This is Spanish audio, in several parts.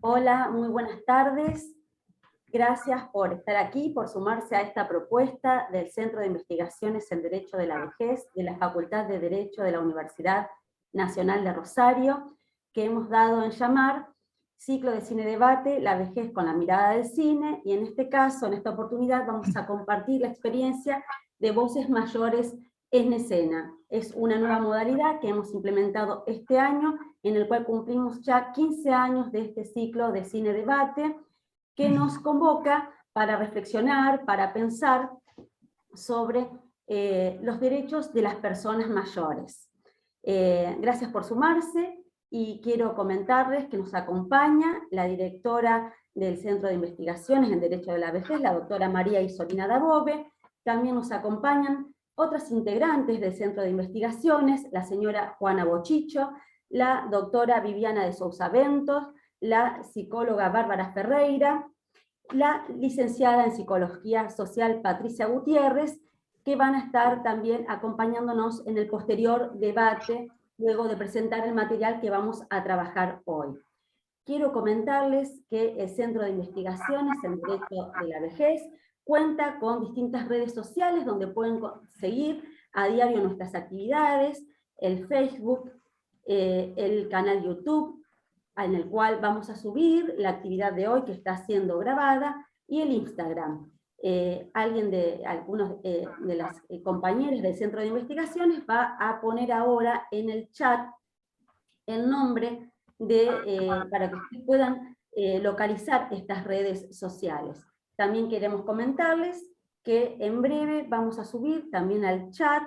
Hola, muy buenas tardes. Gracias por estar aquí, por sumarse a esta propuesta del Centro de Investigaciones en Derecho de la Vejez de la Facultad de Derecho de la Universidad Nacional de Rosario, que hemos dado en llamar Ciclo de Cine Debate, la vejez con la mirada del cine, y en este caso, en esta oportunidad, vamos a compartir la experiencia de voces mayores en escena. Es una nueva modalidad que hemos implementado este año, en el cual cumplimos ya 15 años de este ciclo de cine debate, que nos convoca para reflexionar, para pensar sobre los derechos de las personas mayores. Gracias por sumarse, y quiero comentarles que nos acompaña la directora del Centro de Investigaciones en Derecho de la Vejez, la doctora María Isolina Dabove. También nos acompañan otras integrantes del Centro de Investigaciones, la señora Juana Bochicho, la doctora Viviana de Sousa Ventos, la psicóloga Bárbara Ferreira, la licenciada en Psicología Social Patricia Gutiérrez, que van a estar también acompañándonos en el posterior debate, luego de presentar el material que vamos a trabajar hoy. Quiero comentarles que el Centro de Investigaciones en Derecho de la Vejez cuenta con distintas redes sociales donde pueden seguir a diario nuestras actividades: el Facebook, el canal YouTube, en el cual vamos a subir la actividad de hoy que está siendo grabada, y el Instagram. Algunos de las compañeras del Centro de Investigaciones va a poner ahora en el chat el nombre para que ustedes puedan localizar estas redes sociales. También queremos comentarles que en breve vamos a subir también al chat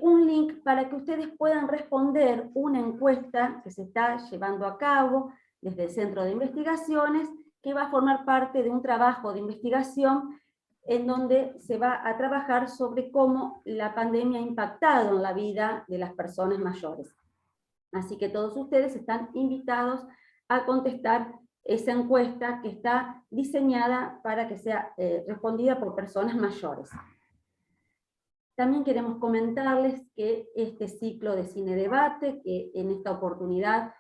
un link para que ustedes puedan responder una encuesta que se está llevando a cabo desde el Centro de Investigaciones, que va a formar parte de un trabajo de investigación en donde se va a trabajar sobre cómo la pandemia ha impactado en la vida de las personas mayores. Así que todos ustedes están invitados a contestar esa encuesta que está diseñada para que sea respondida por personas mayores. También queremos comentarles que este ciclo de cine debate, que en esta oportunidad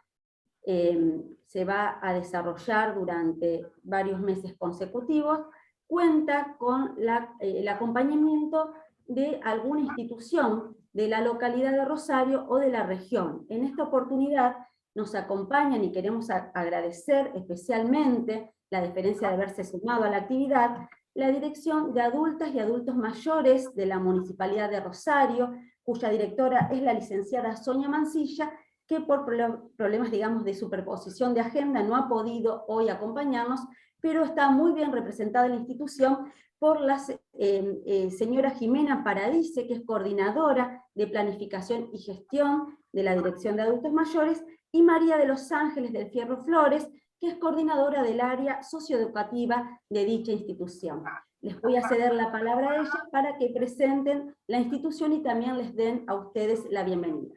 se va a desarrollar durante varios meses consecutivos, cuenta con el acompañamiento de alguna institución de la localidad de Rosario o de la región. En esta oportunidad nos acompañan, y queremos agradecer especialmente la deferencia de haberse sumado a la actividad, la Dirección de Adultas y Adultos Mayores de la Municipalidad de Rosario, cuya directora es la licenciada Sonia Mancilla, que por problemas, digamos, de superposición de agenda no ha podido hoy acompañarnos, pero está muy bien representada la institución por la señora Jimena Paradise, que es coordinadora de Planificación y Gestión de la Dirección de Adultos Mayores, y María de los Ángeles del Fierro Flores, que es coordinadora del área socioeducativa de dicha institución. Les voy a ceder la palabra a ellas para que presenten la institución y también les den a ustedes la bienvenida.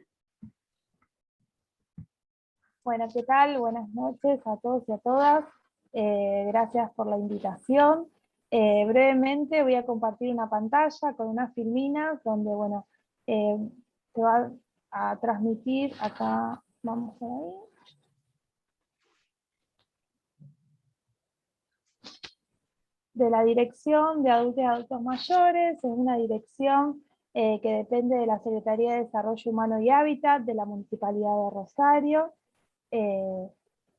Bueno, ¿qué tal? Buenas noches a todos y a todas. Gracias por la invitación. Brevemente voy a compartir una pantalla con unas filminas donde, bueno, se va a transmitir acá, vamos a ver. De la Dirección de Adultos y Adultos Mayores. Es una dirección que depende de la Secretaría de Desarrollo Humano y Hábitat de la Municipalidad de Rosario.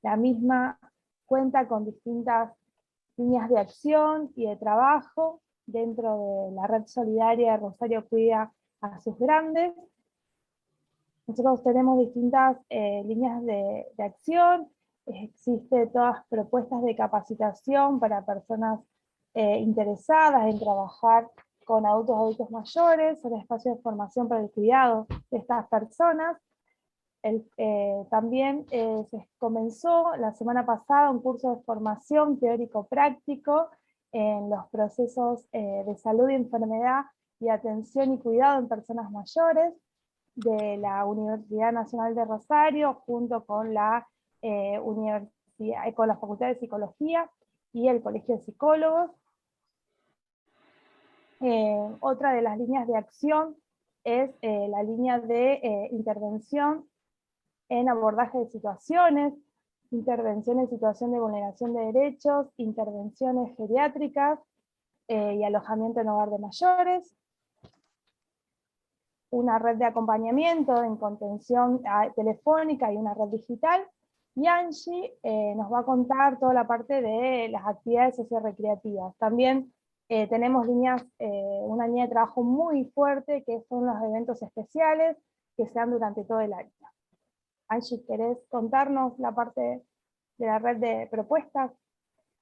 La misma cuenta con distintas líneas de acción y de trabajo dentro de la red solidaria de Rosario Cuida a sus Grandes. Nosotros tenemos distintas líneas de acción. Existen todas propuestas de capacitación para personas interesadas en trabajar con adultos mayores, son espacios de formación para el cuidado de estas personas. También se comenzó la semana pasada un curso de formación teórico-práctico en los procesos de salud y enfermedad y atención y cuidado en personas mayores de la Universidad Nacional de Rosario, junto con la con la Facultad de Psicología y el Colegio de Psicólogos. Otra de las líneas de acción es la línea de intervención en abordaje de situaciones intervención en situación de vulneración de derechos, intervenciones geriátricas y alojamiento en hogar de mayores, una red de acompañamiento en contención telefónica y una red digital, y Angie nos va a contar toda la parte de las actividades sociorecreativas. También tenemos una línea de trabajo muy fuerte, que son los eventos especiales que se dan durante todo el año. Angie, ¿querés contarnos la parte de la red de propuestas?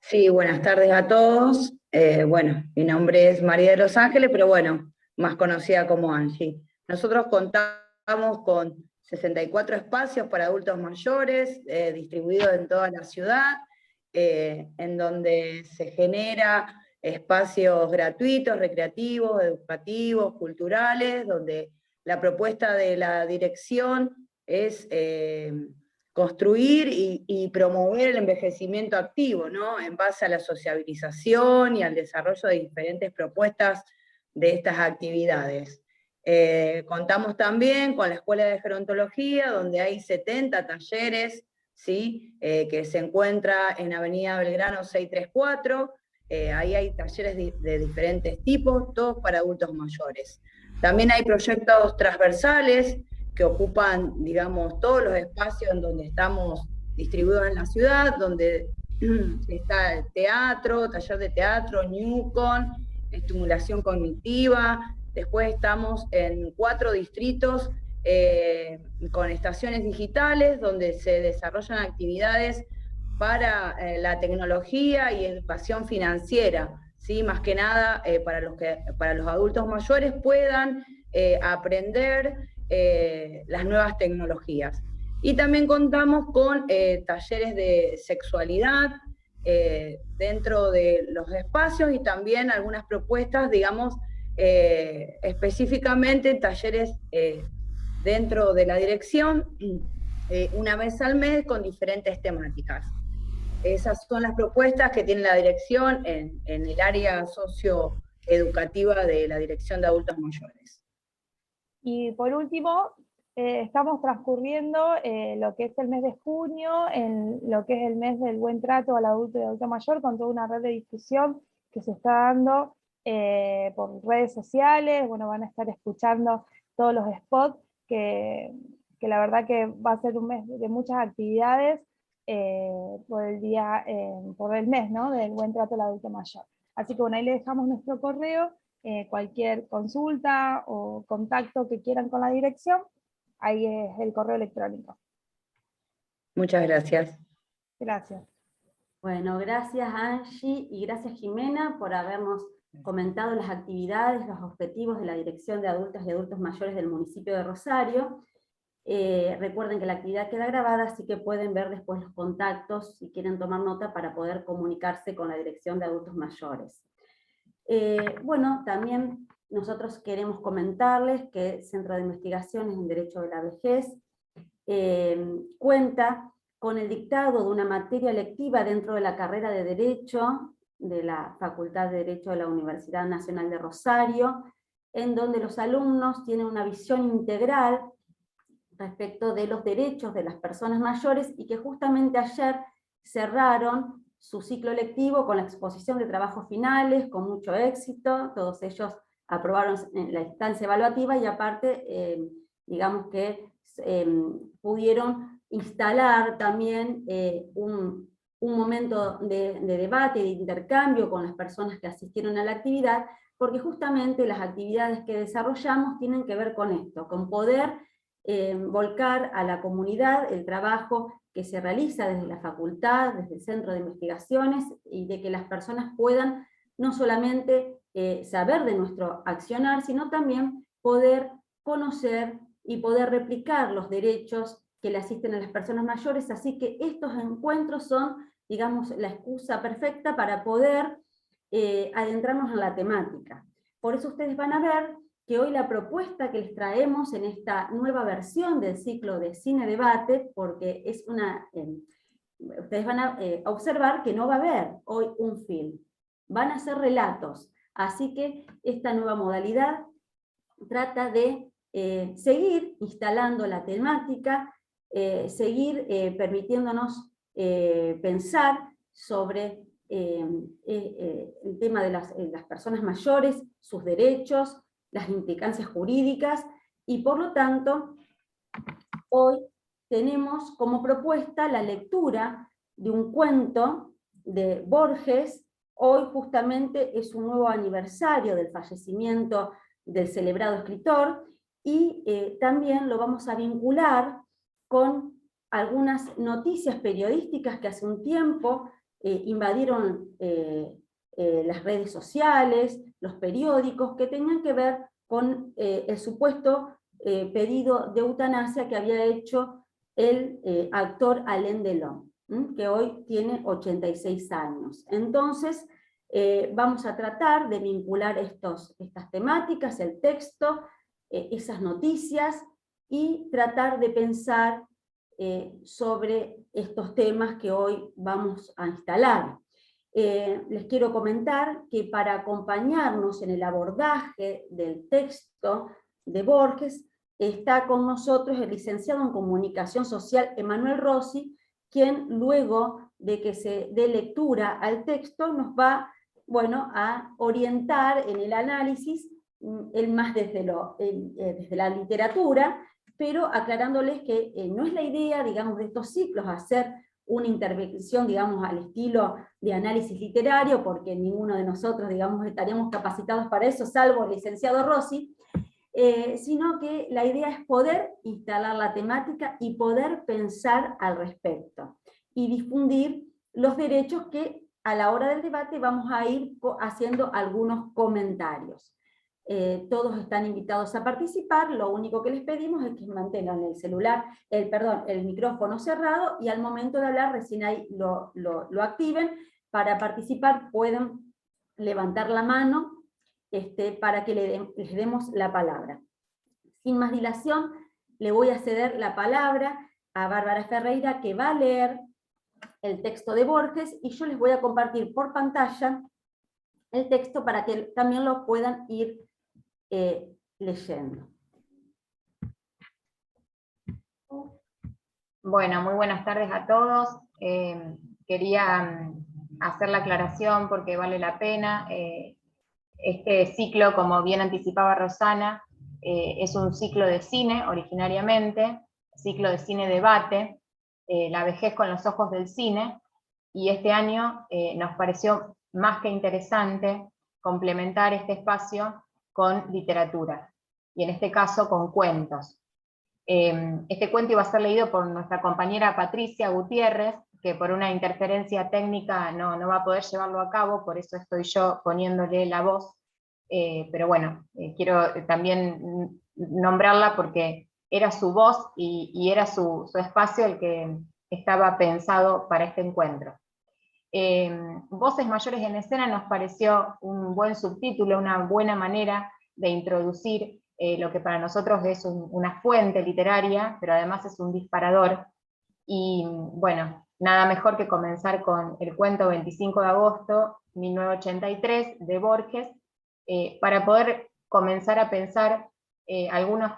Sí, buenas tardes a todos. Bueno, mi nombre es María de los Ángeles, pero bueno, más conocida como Angie. Nosotros contamos con 64 espacios para adultos mayores, distribuidos en toda la ciudad, en donde se genera espacios gratuitos, recreativos, educativos, culturales, donde la propuesta de la dirección es construir y promover el envejecimiento activo, ¿no? En base a la sociabilización y al desarrollo de diferentes propuestas de estas actividades. Contamos también con la Escuela de Gerontología, donde hay 70 talleres, ¿sí? Que se encuentra en Avenida Belgrano 634, ahí hay talleres de diferentes tipos, todos para adultos mayores. También hay proyectos transversales que ocupan, digamos, todos los espacios en donde estamos distribuidos en la ciudad, donde está el teatro, taller de teatro, Newcon, estimulación cognitiva. Después estamos en 4 distritos con estaciones digitales, donde se desarrollan actividades para la tecnología y educación financiera, ¿sí? Más que nada para los adultos mayores puedan aprender las nuevas tecnologías. Y también contamos con talleres de sexualidad dentro de los espacios, y también algunas propuestas, digamos, específicamente talleres dentro de la dirección, una vez al mes con diferentes temáticas. Esas son las propuestas que tiene la dirección en el área socioeducativa de la Dirección de Adultos Mayores. Y por último, estamos transcurriendo lo que es el mes de junio, en lo que es el mes del buen trato al adulto y adulto mayor, con toda una red de difusión que se está dando por redes sociales. Bueno, van a estar escuchando todos los spots, que la verdad que va a ser un mes de muchas actividades por el mes, ¿no?, del buen trato al adulto mayor. Así que bueno, ahí le dejamos nuestro correo. Cualquier consulta o contacto que quieran con la dirección, ahí es el correo electrónico. Muchas gracias. Gracias. Bueno, gracias Angie y gracias Jimena por habernos comentado las actividades, los objetivos de la Dirección de Adultas y Adultos Mayores del municipio de Rosario. Recuerden que la actividad queda grabada, así que pueden ver después los contactos si quieren tomar nota para poder comunicarse con la Dirección de Adultos Mayores. Bueno, también nosotros queremos comentarles que el Centro de Investigaciones en Derecho de la Vejez cuenta con el dictado de una materia lectiva dentro de la carrera de Derecho de la Facultad de Derecho de la Universidad Nacional de Rosario, en donde los alumnos tienen una visión integral respecto de los derechos de las personas mayores, y que justamente ayer cerraron su ciclo lectivo con la exposición de trabajos finales, con mucho éxito. Todos ellos aprobaron en la instancia evaluativa, y aparte, digamos que pudieron instalar también un momento de debate, de intercambio con las personas que asistieron a la actividad, porque justamente las actividades que desarrollamos tienen que ver con esto, con poder volcar a la comunidad el trabajo que se realiza desde la facultad, desde el Centro de Investigaciones, y de que las personas puedan no solamente saber de nuestro accionar, sino también poder conocer y poder replicar los derechos que le asisten a las personas mayores. Así que estos encuentros son, digamos, la excusa perfecta para poder adentrarnos en la temática. Por eso ustedes van a ver que hoy la propuesta que les traemos en esta nueva versión del ciclo de Cine Debate, porque es ustedes van a observar que no va a haber hoy un film, van a ser relatos. Así que esta nueva modalidad trata de seguir instalando la temática, seguir permitiéndonos pensar sobre el tema de las personas mayores, sus derechos, las implicancias jurídicas, y por lo tanto, hoy tenemos como propuesta la lectura de un cuento de Borges. Hoy justamente es un nuevo aniversario del fallecimiento del celebrado escritor, y también lo vamos a vincular con algunas noticias periodísticas que hace un tiempo invadieron las redes sociales, los periódicos, que tenían que ver con el supuesto pedido de eutanasia que había hecho el actor Alain Delon, que hoy tiene 86 años. Entonces, vamos a tratar de vincular estas temáticas, el texto, esas noticias, y tratar de pensar sobre estos temas que hoy vamos a instalar. Les quiero comentar que para acompañarnos en el abordaje del texto de Borges, está con nosotros el licenciado en Comunicación Social Emanuel Rossi, quien luego de que se dé lectura al texto nos va, bueno, a orientar en el análisis, él más desde la literatura, pero aclarándoles que no es la idea, digamos, de estos ciclos hacer una intervención, digamos, al estilo de análisis literario, porque ninguno de nosotros, digamos, estaríamos capacitados para eso, salvo el licenciado Rossi, sino que la idea es poder instalar la temática y poder pensar al respecto, y difundir los derechos que a la hora del debate vamos a ir haciendo algunos comentarios. Todos están invitados a participar, lo único que les pedimos es que mantengan el micrófono cerrado, y al momento de hablar recién ahí lo activen. Para participar pueden levantar la mano para que les demos la palabra. Sin más dilación, le voy a ceder la palabra a Bárbara Ferreira, que va a leer el texto de Borges, y yo les voy a compartir por pantalla el texto para que también lo puedan ir leyendo. Bueno, muy buenas tardes a todos. Quería hacer la aclaración porque vale la pena. Este ciclo, como bien anticipaba Rosana, es un ciclo de cine originariamente, ciclo de cine debate, la vejez con los ojos del cine, y este año nos pareció más que interesante complementar este espacio con literatura, y en este caso con cuentos. Este cuento iba a ser leído por nuestra compañera Patricia Gutiérrez, que por una interferencia técnica no va a poder llevarlo a cabo, por eso estoy yo poniéndole la voz, pero bueno, quiero también nombrarla porque era su voz y era su espacio el que estaba pensado para este encuentro. Voces mayores en escena nos pareció un buen subtítulo, una buena manera de introducir lo que para nosotros es una fuente literaria, pero además es un disparador. Y bueno, nada mejor que comenzar con el cuento 25 de agosto, 1983, de Borges, para poder comenzar a pensar algunos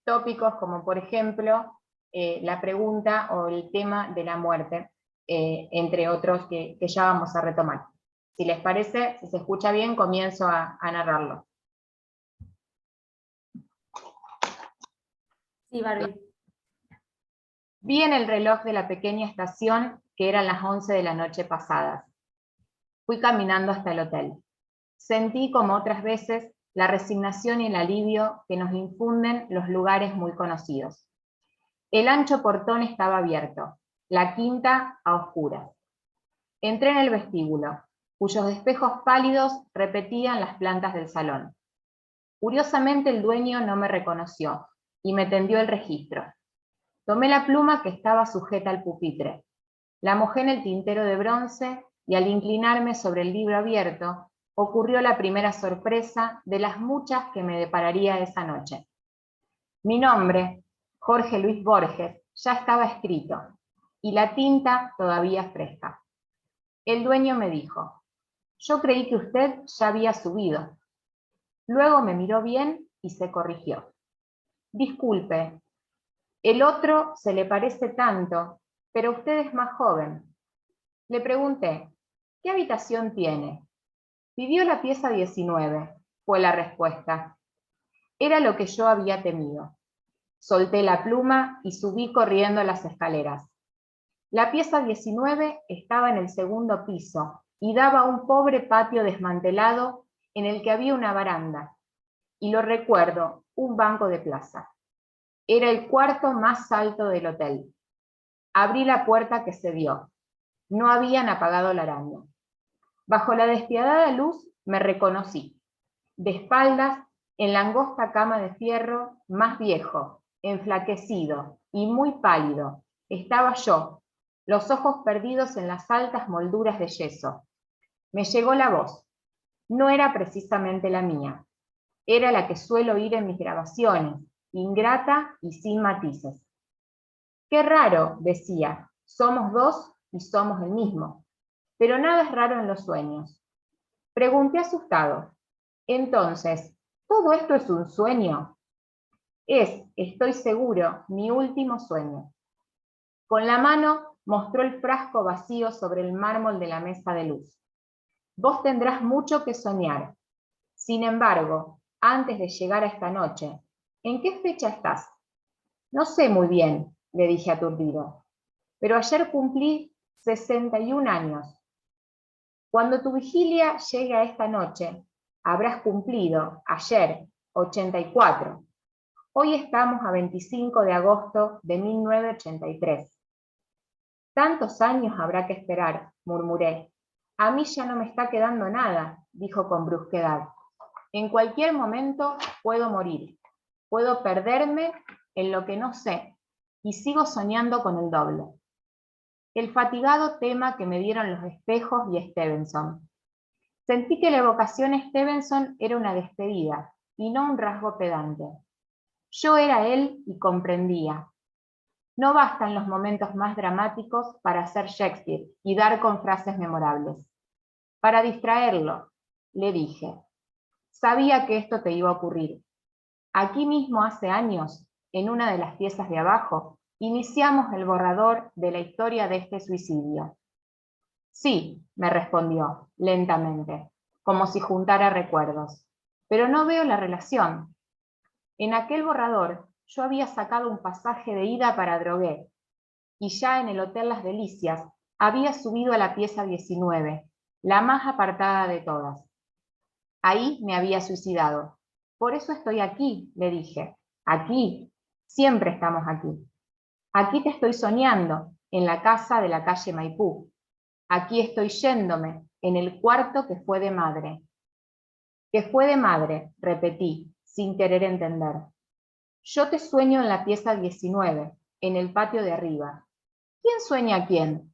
tópicos, como por ejemplo la pregunta o el tema de la muerte, entre otros que ya vamos a retomar. Si les parece, si se escucha bien, comienzo a narrarlo. Sí, Barbie. Vi en el reloj de la pequeña estación que eran las 11 de la noche pasadas. Fui caminando hasta el hotel. Sentí, como otras veces, la resignación y el alivio que nos infunden los lugares muy conocidos. El ancho portón estaba abierto, la quinta a oscuras. Entré en el vestíbulo, cuyos espejos pálidos repetían las plantas del salón. Curiosamente el dueño no me reconoció y me tendió el registro. Tomé la pluma que estaba sujeta al pupitre, la mojé en el tintero de bronce y al inclinarme sobre el libro abierto, ocurrió la primera sorpresa de las muchas que me depararía esa noche. Mi nombre, Jorge Luis Borges, ya estaba escrito, y la tinta todavía fresca. El dueño me dijo: yo creí que usted ya había subido. Luego me miró bien y se corrigió. Disculpe, el otro se le parece tanto, pero usted es más joven. Le pregunté, ¿qué habitación tiene? Pidió la pieza 19, fue la respuesta. Era lo que yo había temido. Solté la pluma y subí corriendo las escaleras. La pieza 19 estaba en el segundo piso y daba a un pobre patio desmantelado en el que había una baranda, y lo recuerdo, un banco de plaza. Era el cuarto más alto del hotel. Abrí la puerta que se dio. No habían apagado la araña. Bajo la despiadada luz me reconocí. De espaldas, en la angosta cama de fierro, más viejo, enflaquecido y muy pálido, estaba yo, los ojos perdidos en las altas molduras de yeso. Me llegó la voz. No era precisamente la mía. Era la que suelo oír en mis grabaciones, ingrata y sin matices. Qué raro, decía, somos dos y somos el mismo. Pero nada es raro en los sueños. Pregunté asustado. Entonces, ¿todo esto es un sueño? Es, estoy seguro, mi último sueño. Con la mano mostró el frasco vacío sobre el mármol de la mesa de luz. Vos tendrás mucho que soñar. Sin embargo, antes de llegar a esta noche, ¿en qué fecha estás? No sé muy bien, le dije aturdido, pero ayer cumplí 61 años. Cuando tu vigilia llegue a esta noche, habrás cumplido, ayer, 84. Hoy estamos a 25 de agosto de 1983. Tantos años habrá que esperar, murmuré. A mí ya no me está quedando nada, dijo con brusquedad. En cualquier momento puedo morir, puedo perderme en lo que no sé, y sigo soñando con el doble. El fatigado tema que me dieron los espejos y Stevenson. Sentí que la evocación Stevenson era una despedida, y no un rasgo pedante. Yo era él y comprendía. No bastan los momentos más dramáticos para ser Shakespeare y dar con frases memorables. Para distraerlo, le dije. Sabía que esto te iba a ocurrir. Aquí mismo hace años, en una de las piezas de abajo, iniciamos el borrador de la historia de este suicidio. Sí, me respondió, lentamente, como si juntara recuerdos. Pero no veo la relación. En aquel borrador yo había sacado un pasaje de ida para Drogué, y ya en el Hotel Las Delicias había subido a la pieza 19, la más apartada de todas. Ahí me había suicidado. Por eso estoy aquí, le dije. Aquí, siempre estamos aquí. Aquí te estoy soñando, en la casa de la calle Maipú. Aquí estoy yéndome, en el cuarto que fue de madre. Que fue de madre, repetí, sin querer entender. Yo te sueño en la pieza 19, en el patio de arriba. ¿Quién sueña a quién?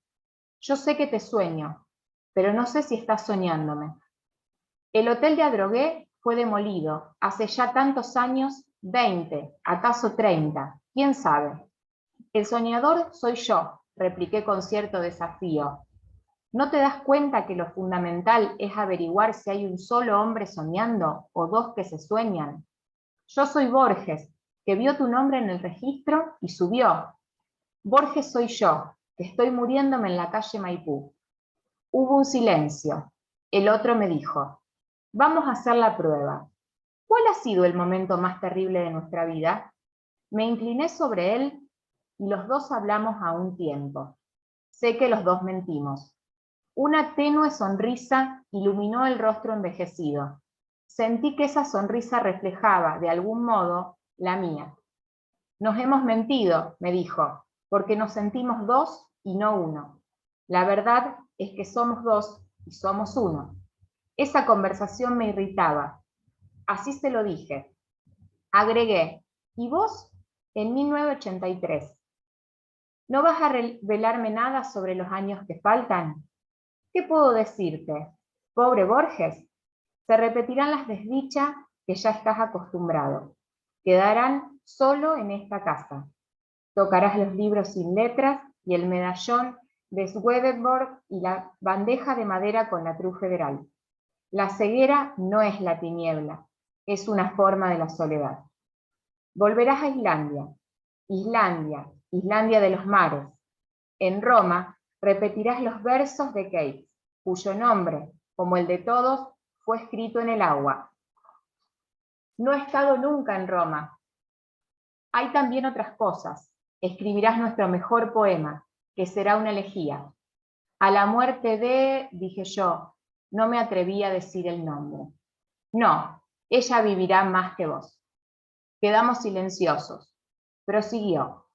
Yo sé que te sueño, pero no sé si estás soñándome. El hotel de Adrogué fue demolido, hace ya tantos años, 20, acaso 30, quién sabe. El soñador soy yo, repliqué con cierto desafío. ¿No te das cuenta que lo fundamental es averiguar si hay un solo hombre soñando o dos que se sueñan? Yo soy Borges, que vio tu nombre en el registro y subió. Borges soy yo, que estoy muriéndome en la calle Maipú. Hubo un silencio. El otro me dijo, vamos a hacer la prueba. ¿Cuál ha sido el momento más terrible de nuestra vida? Me incliné sobre él y los dos hablamos a un tiempo. Sé que los dos mentimos. Una tenue sonrisa iluminó el rostro envejecido. Sentí que esa sonrisa reflejaba, de algún modo, la mía. Nos hemos mentido, me dijo, porque nos sentimos dos y no uno. La verdad es que somos dos y somos uno. Esa conversación me irritaba. Así se lo dije. Agregué, ¿y vos? En 1983. ¿No vas a revelarme nada sobre los años que faltan? ¿Qué puedo decirte? Pobre Borges. Se repetirán las desdichas que ya estás acostumbrado. Quedarán solo en esta casa. Tocarás los libros sin letras y el medallón de Swedenborg y la bandeja de madera con la Cruz Federal. La ceguera no es la tiniebla, es una forma de la soledad. Volverás a Islandia, Islandia, Islandia de los mares. En Roma repetirás los versos de Keats, cuyo nombre, como el de todos, fue escrito en el agua. No he estado nunca en Roma. Hay también otras cosas. Escribirás nuestro mejor poema, que será una elegía. A la muerte de, dije yo, no me atreví a decir el nombre. No, ella vivirá más que vos. Quedamos silenciosos. Prosiguió.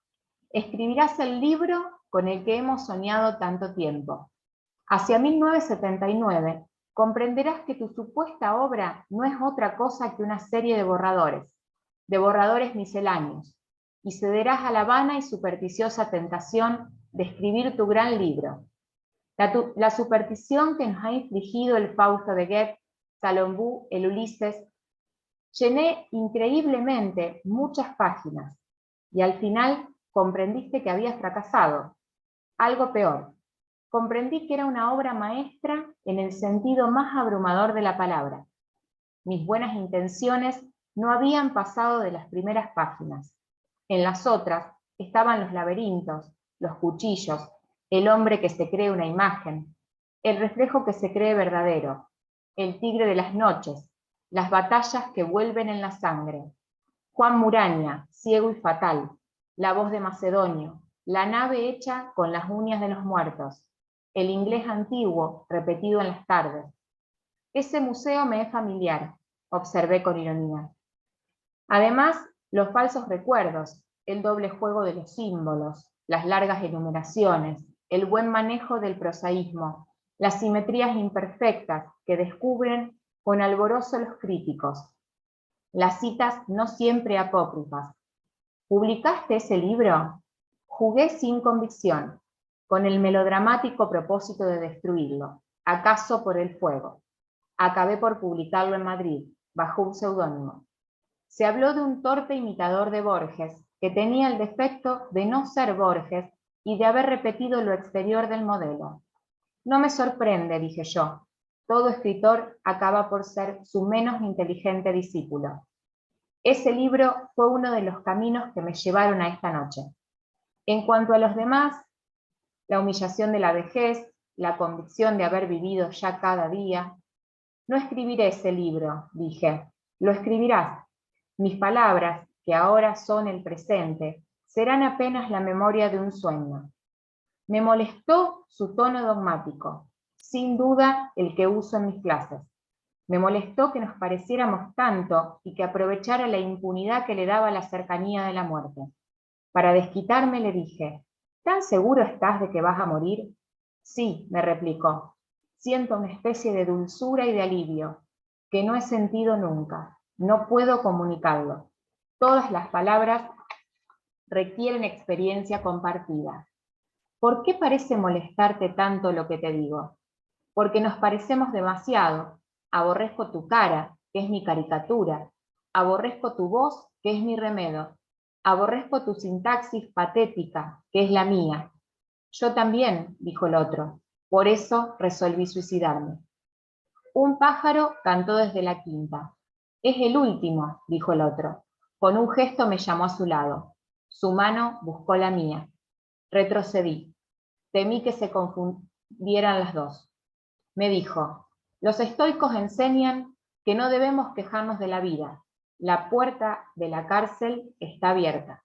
Escribirás el libro con el que hemos soñado tanto tiempo. Hacia 1979 comprenderás que tu supuesta obra no es otra cosa que una serie de borradores misceláneos, y cederás a la vana y supersticiosa tentación de escribir tu gran libro. La superstición que nos ha infligido el Fausto de Goethe, Salomón, el Ulises. Llené increíblemente muchas páginas, y al final comprendiste que habías fracasado. Algo peor, comprendí que era una obra maestra en el sentido más abrumador de la palabra. Mis buenas intenciones no habían pasado de las primeras páginas. En las otras estaban los laberintos, los cuchillos, el hombre que se cree una imagen, el reflejo que se cree verdadero, el tigre de las noches, las batallas que vuelven en la sangre, Juan Muraña, ciego y fatal, la voz de Macedonio, la nave hecha con las uñas de los muertos, el inglés antiguo repetido en las tardes. Ese museo me es familiar, observé con ironía. Además, los falsos recuerdos, el doble juego de los símbolos, las largas enumeraciones, el buen manejo del prosaísmo, las simetrías imperfectas que descubren con alborozo los críticos, las citas no siempre apócrifas. ¿Publicaste ese libro? Jugué sin convicción, con el melodramático propósito de destruirlo, acaso por el fuego. Acabé por publicarlo en Madrid, bajo un seudónimo. Se habló de un torpe imitador de Borges, que tenía el defecto de no ser Borges y de haber repetido lo exterior del modelo. No me sorprende, dije yo. Todo escritor acaba por ser su menos inteligente discípulo. Ese libro fue uno de los caminos que me llevaron a esta noche. En cuanto a los demás, la humillación de la vejez, la convicción de haber vivido ya cada día. No escribiré ese libro, dije. Lo escribirás. Mis palabras, que ahora son el presente, serán apenas la memoria de un sueño. Me molestó su tono dogmático, sin duda el que uso en mis clases. Me molestó que nos pareciéramos tanto y que aprovechara la impunidad que le daba la cercanía de la muerte. Para desquitarme le dije, ¿tan seguro estás de que vas a morir? Sí, me replicó. Siento una especie de dulzura y de alivio, que no he sentido nunca. No puedo comunicarlo. Todas las palabras requieren experiencia compartida. ¿Por qué parece molestarte tanto lo que te digo? Porque nos parecemos demasiado. Aborrezco tu cara, que es mi caricatura. Aborrezco tu voz, que es mi remedo. Aborrezco tu sintaxis patética, que es la mía. Yo también, dijo el otro. Por eso resolví suicidarme. Un pájaro cantó desde la quinta. Es el último, dijo el otro. Con un gesto me llamó a su lado. Su mano buscó la mía. Retrocedí. Temí que se confundieran las dos. Me dijo, los estoicos enseñan que no debemos quejarnos de la vida. La puerta de la cárcel está abierta.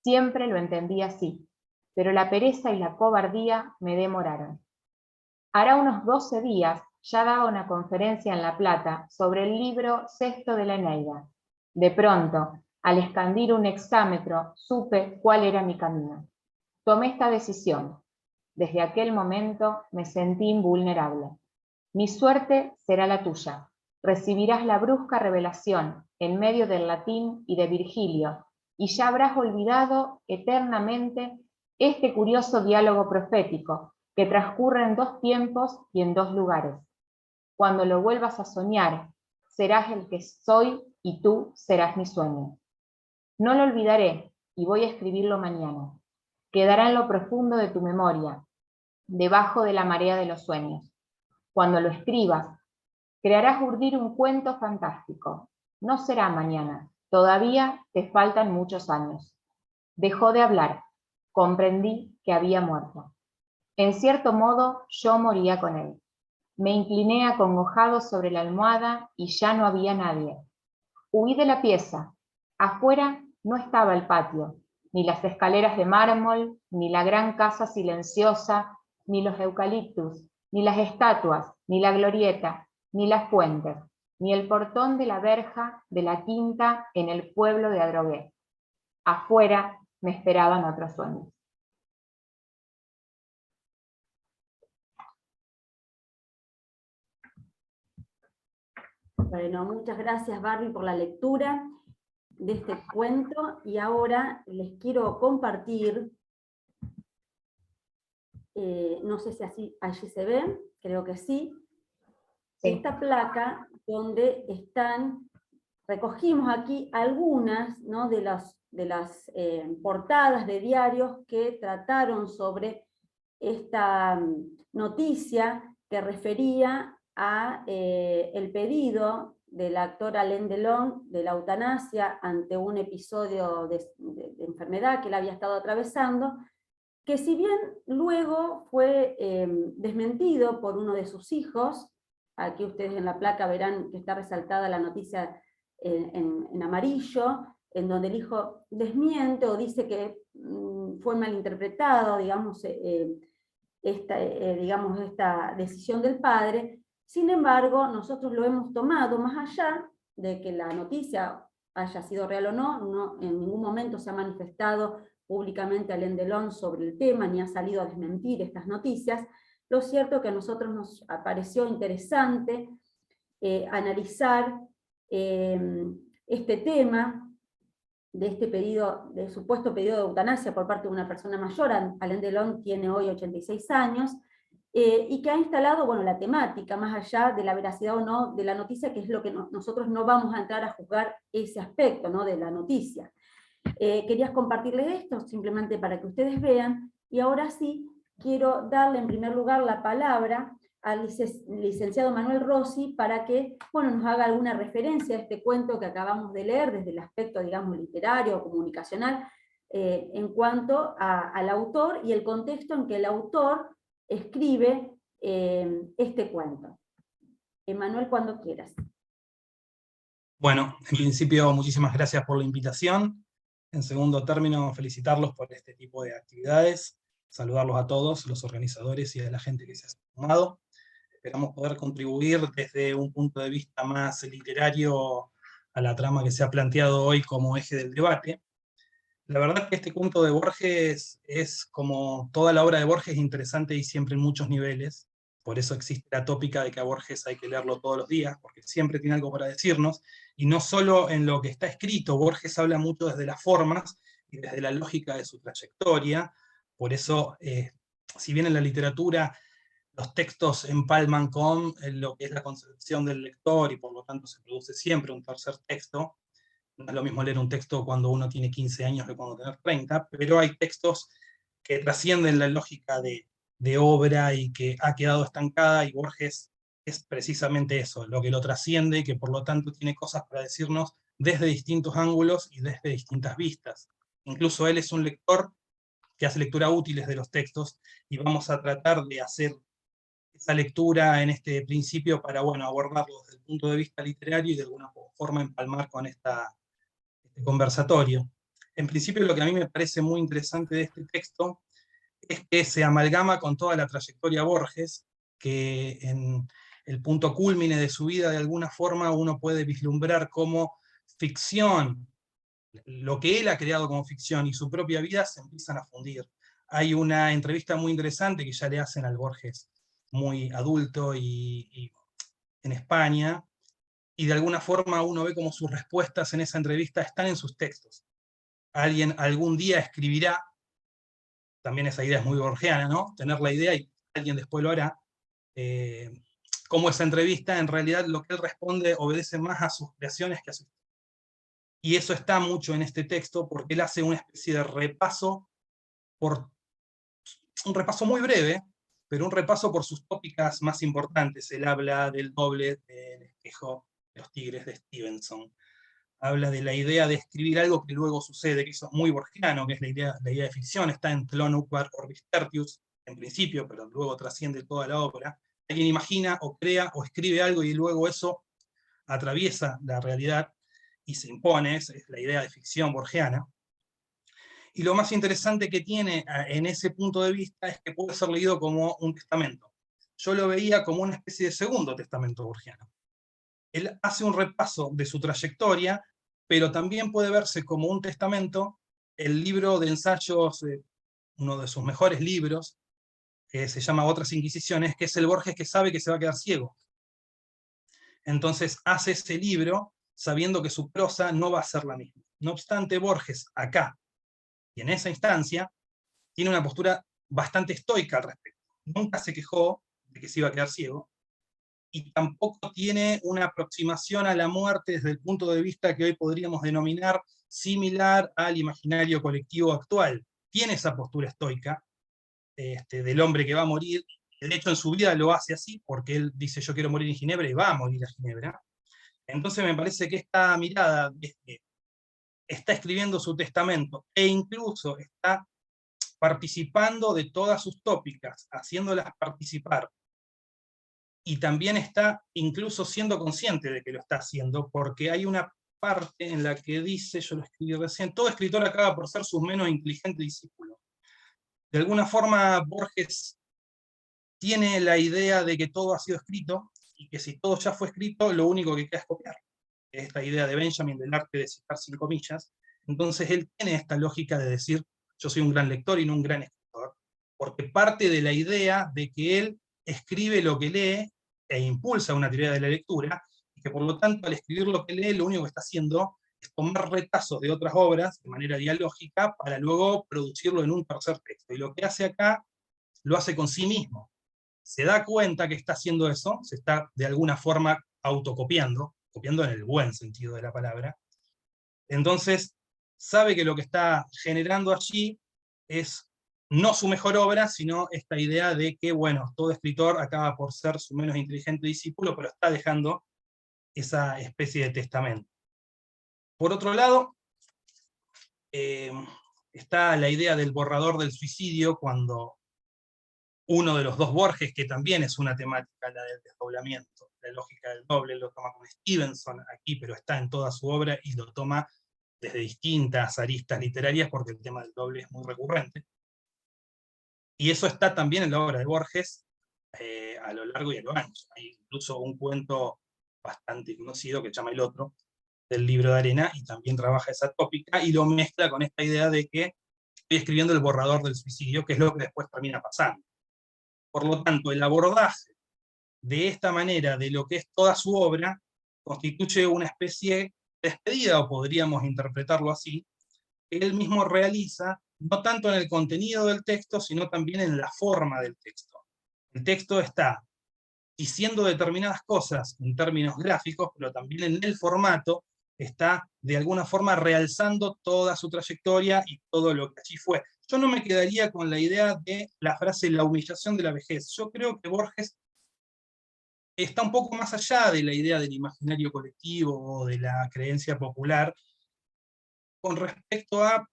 Siempre lo entendí así, pero la pereza y la cobardía me demoraron. Hará unos 12 días ya daba una conferencia en La Plata sobre el libro sexto de la Eneida. De pronto, al escandir un hexámetro, supe cuál era mi camino. Tomé esta decisión. Desde aquel momento me sentí invulnerable. Mi suerte será la tuya. Recibirás la brusca revelación en medio del latín y de Virgilio, y ya habrás olvidado eternamente este curioso diálogo profético que transcurre en dos tiempos y en dos lugares. Cuando lo vuelvas a soñar, serás el que soy y tú serás mi sueño. No lo olvidaré y voy a escribirlo mañana. Quedará en lo profundo de tu memoria, debajo de la marea de los sueños. Cuando lo escribas, crearás urdir un cuento fantástico. No será mañana, todavía te faltan muchos años. Dejó de hablar. comprendí que había muerto. En cierto modo, yo moría con él. Me incliné acongojado sobre la almohada y ya no había nadie. Huí de la pieza. Afuera no estaba el patio, ni las escaleras de mármol, ni la gran casa silenciosa, ni los eucaliptus, ni las estatuas, ni la glorieta, ni las fuentes, ni el portón de la verja de la quinta en el pueblo de Adrogué. Afuera me esperaban otros sueños. Bueno, muchas gracias Barbie por la lectura de este cuento, y ahora les quiero compartir, no sé si allí se ven, creo que sí, esta placa donde recogimos aquí algunas, ¿no?, de las portadas de diarios que trataron sobre esta noticia que refería a el pedido del actor Alain Delon de la eutanasia ante un episodio de enfermedad que él había estado atravesando, que si bien luego fue desmentido por uno de sus hijos. Aquí ustedes en la placa verán que está resaltada la noticia en amarillo, en donde el hijo desmiente o dice que fue malinterpretado, digamos, esta decisión del padre. Sin embargo, nosotros lo hemos tomado, más allá de que la noticia haya sido real o no, en ningún momento se ha manifestado públicamente Alain Delon sobre el tema, ni ha salido a desmentir estas noticias. Lo cierto es que a nosotros nos pareció interesante analizar este tema de este pedido, del supuesto pedido de eutanasia por parte de una persona mayor. Alain Delon tiene hoy 86 años, y que ha instalado, bueno, la temática, más allá de la veracidad o no de la noticia, que es lo que nosotros no vamos a entrar a juzgar ese aspecto, ¿no?, de la noticia. Quería compartirles esto simplemente para que ustedes vean, y ahora sí quiero darle en primer lugar la palabra al licenciado Manuel Rossi para que, bueno, nos haga alguna referencia a este cuento que acabamos de leer desde el aspecto, digamos, literario o comunicacional, en cuanto al autor y el contexto en que el autor escribe este cuento. Manuel, cuando quieras. Bueno, en principio, muchísimas gracias por la invitación. En segundo término, felicitarlos por este tipo de actividades, saludarlos a todos, los organizadores y a la gente que se ha sumado. Esperamos poder contribuir desde un punto de vista más literario a la trama que se ha planteado hoy como eje del debate. La verdad que este cuento de Borges es, como toda la obra de Borges, interesante y siempre en muchos niveles. Por eso existe la tópica de que a Borges hay que leerlo todos los días, porque siempre tiene algo para decirnos, y no solo en lo que está escrito. Borges habla mucho desde las formas y desde la lógica de su trayectoria. Por eso, si bien en la literatura los textos empalman con lo que es la concepción del lector, y por lo tanto se produce siempre un tercer texto, no es lo mismo leer un texto cuando uno tiene 15 años que cuando tiene 30, pero hay textos que trascienden la lógica de obra y que ha quedado estancada, y Borges es precisamente eso, lo que lo trasciende, y que por lo tanto tiene cosas para decirnos desde distintos ángulos y desde distintas vistas. Incluso él es un lector que hace lectura útiles de los textos, y vamos a tratar de hacer esa lectura en este principio para, bueno, abordarlo desde el punto de vista literario y de alguna forma empalmar con este conversatorio. En principio, lo que a mí me parece muy interesante de este texto es que se amalgama con toda la trayectoria Borges, que en el punto cúlmine de su vida, de alguna forma, uno puede vislumbrar cómo ficción, lo que él ha creado como ficción y su propia vida se empiezan a fundir. Hay una entrevista muy interesante que ya le hacen al Borges muy adulto y en España, y de alguna forma uno ve como sus respuestas en esa entrevista están en sus textos. Alguien algún día escribirá, también esa idea es muy borgiana, ¿no? Tener la idea y alguien después lo hará. Como esa entrevista, en realidad lo que él responde obedece más a sus creaciones que a sus... Y eso está mucho en este texto, porque él hace una especie de repaso, un repaso muy breve, pero un repaso por sus tópicas más importantes. Él habla del doble, del espejo, de los tigres de Stevenson. habla de la idea de escribir algo que luego sucede, que eso es muy borgiano, que es la idea de ficción, está en Tlön Uqbar Orbis Tertius, en principio, pero luego trasciende toda la obra. Alguien imagina, o crea, o escribe algo, y luego eso atraviesa la realidad y se impone, es la idea de ficción borgiana. Y lo más interesante que tiene en ese punto de vista es que puede ser leído como un testamento. Yo lo veía como una especie de segundo testamento borgiano. Él hace un repaso de su trayectoria, pero también puede verse como un testamento el libro de ensayos, uno de sus mejores libros, que se llama Otras Inquisiciones, que es el Borges que sabe que se va a quedar ciego. Entonces hace ese libro sabiendo que su prosa no va a ser la misma. No obstante, Borges acá, y en esa instancia, tiene una postura bastante estoica al respecto. Nunca se quejó de que se iba a quedar ciego, y tampoco tiene una aproximación a la muerte desde el punto de vista que hoy podríamos denominar similar al imaginario colectivo actual. Tiene esa postura estoica del hombre que va a morir, que de hecho en su vida lo hace así, porque él dice yo quiero morir en Ginebra, y va a morir a Ginebra. Entonces me parece que esta mirada está escribiendo su testamento, e incluso está participando de todas sus tópicas, haciéndolas participar, y también está incluso siendo consciente de que lo está haciendo, porque hay una parte en la que dice, yo lo escribí recién, todo escritor acaba por ser su menos inteligente discípulo. De alguna forma Borges tiene la idea de que todo ha sido escrito, y que si todo ya fue escrito, lo único que queda es copiar. Esta idea de Benjamin del arte de citar sin comillas. Entonces él tiene esta lógica de decir, yo soy un gran lector y no un gran escritor, porque parte de la idea de que él escribe lo que lee e impulsa una teoría de la lectura, y que por lo tanto al escribir lo que lee, lo único que está haciendo es tomar retazos de otras obras de manera dialógica para luego producirlo en un tercer texto. Y lo que hace acá, lo hace con sí mismo. Se da cuenta que está haciendo eso, se está de alguna forma autocopiando, copiando en el buen sentido de la palabra. Entonces, sabe que lo que está generando allí es no su mejor obra, sino esta idea de que, bueno, todo escritor acaba por ser su menos inteligente discípulo, pero está dejando esa especie de testamento. Por otro lado, está la idea del borrador del suicidio, cuando uno de los dos Borges, que también es una temática, la del desdoblamiento, la lógica del doble, lo toma con Stevenson aquí, pero está en toda su obra, y lo toma desde distintas aristas literarias, porque el tema del doble es muy recurrente. Y eso está también en la obra de Borges, a lo largo y a lo ancho. Hay incluso un cuento bastante conocido que se llama El Otro, del Libro de Arena, y también trabaja esa tópica, y lo mezcla con esta idea de que estoy escribiendo el borrador del suicidio, que es lo que después termina pasando. Por lo tanto, el abordaje de esta manera de lo que es toda su obra constituye una especie de despedida, o podríamos interpretarlo así, que él mismo realiza, no tanto en el contenido del texto, sino también en la forma del texto. El texto está diciendo determinadas cosas en términos gráficos, pero también en el formato está de alguna forma realzando toda su trayectoria y todo lo que allí fue. Yo no me quedaría con la idea de la frase la humillación de la vejez. Yo creo que Borges está un poco más allá de la idea del imaginario colectivo o de la creencia popular, con respecto a,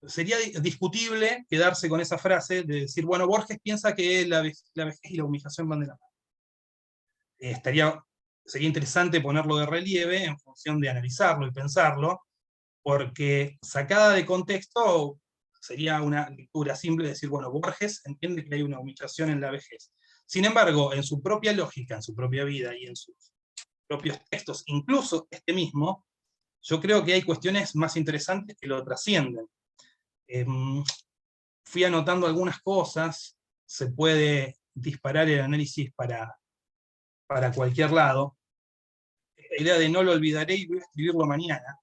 sería discutible quedarse con esa frase de decir, bueno, Borges piensa que la vejez y la humillación van de la mano. Sería interesante ponerlo de relieve en función de analizarlo y pensarlo, porque sacada de contexto sería una lectura simple de decir, bueno, Borges entiende que hay una humillación en la vejez. Sin embargo, en su propia lógica, en su propia vida y en sus propios textos, incluso este mismo, yo creo que hay cuestiones más interesantes que lo trascienden. Fui anotando algunas cosas, se puede disparar el análisis para cualquier lado. La idea de no lo olvidaré y voy a escribirlo mañana,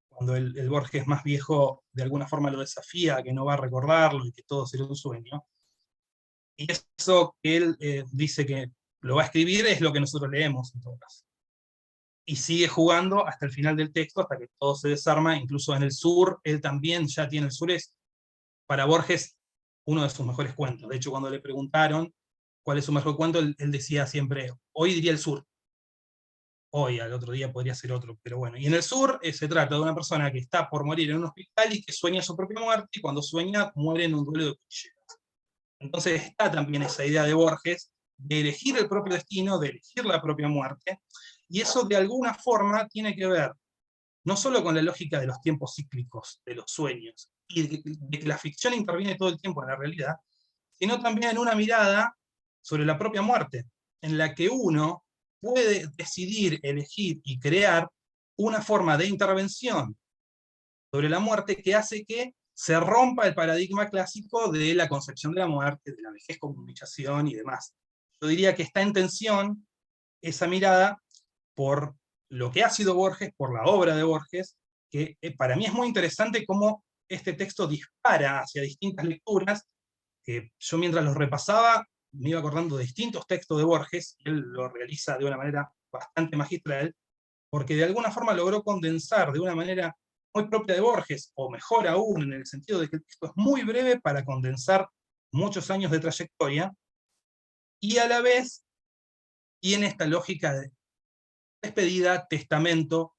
cuando el Borges más viejo de alguna forma lo desafía, que no va a recordarlo y que todo será un sueño. Y eso que él dice que lo va a escribir es lo que nosotros leemos en todo caso. Y sigue jugando hasta el final del texto, hasta que todo se desarma, incluso en el sur, él también ya tiene el sureste. Para Borges, uno de sus mejores cuentos. De hecho, cuando le preguntaron cuál es su mejor cuento, él decía siempre, hoy diría el sur. hoy, al otro día podría ser otro, pero bueno. Y en el sur se trata de una persona que está por morir en un hospital y que sueña su propia muerte, y cuando sueña muere en un duelo de cuchillas. Entonces está también esa idea de Borges de elegir el propio destino, de elegir la propia muerte, y eso de alguna forma tiene que ver no solo con la lógica de los tiempos cíclicos, de los sueños, y de que la ficción interviene todo el tiempo en la realidad, sino también en una mirada sobre la propia muerte, en la que uno puede decidir, elegir y crear una forma de intervención sobre la muerte que hace que se rompa el paradigma clásico de la concepción de la muerte, de la vejez como humillación y demás. Yo diría que está en tensión esa mirada por lo que ha sido Borges, por la obra de Borges, que para mí es muy interesante cómo este texto dispara hacia distintas lecturas, que yo mientras los repasaba me iba acordando de distintos textos de Borges, y él lo realiza de una manera bastante magistral, porque de alguna forma logró condensar de una manera muy propia de Borges, o mejor aún, en el sentido de que el texto es muy breve para condensar muchos años de trayectoria, y a la vez tiene esta lógica de despedida, testamento,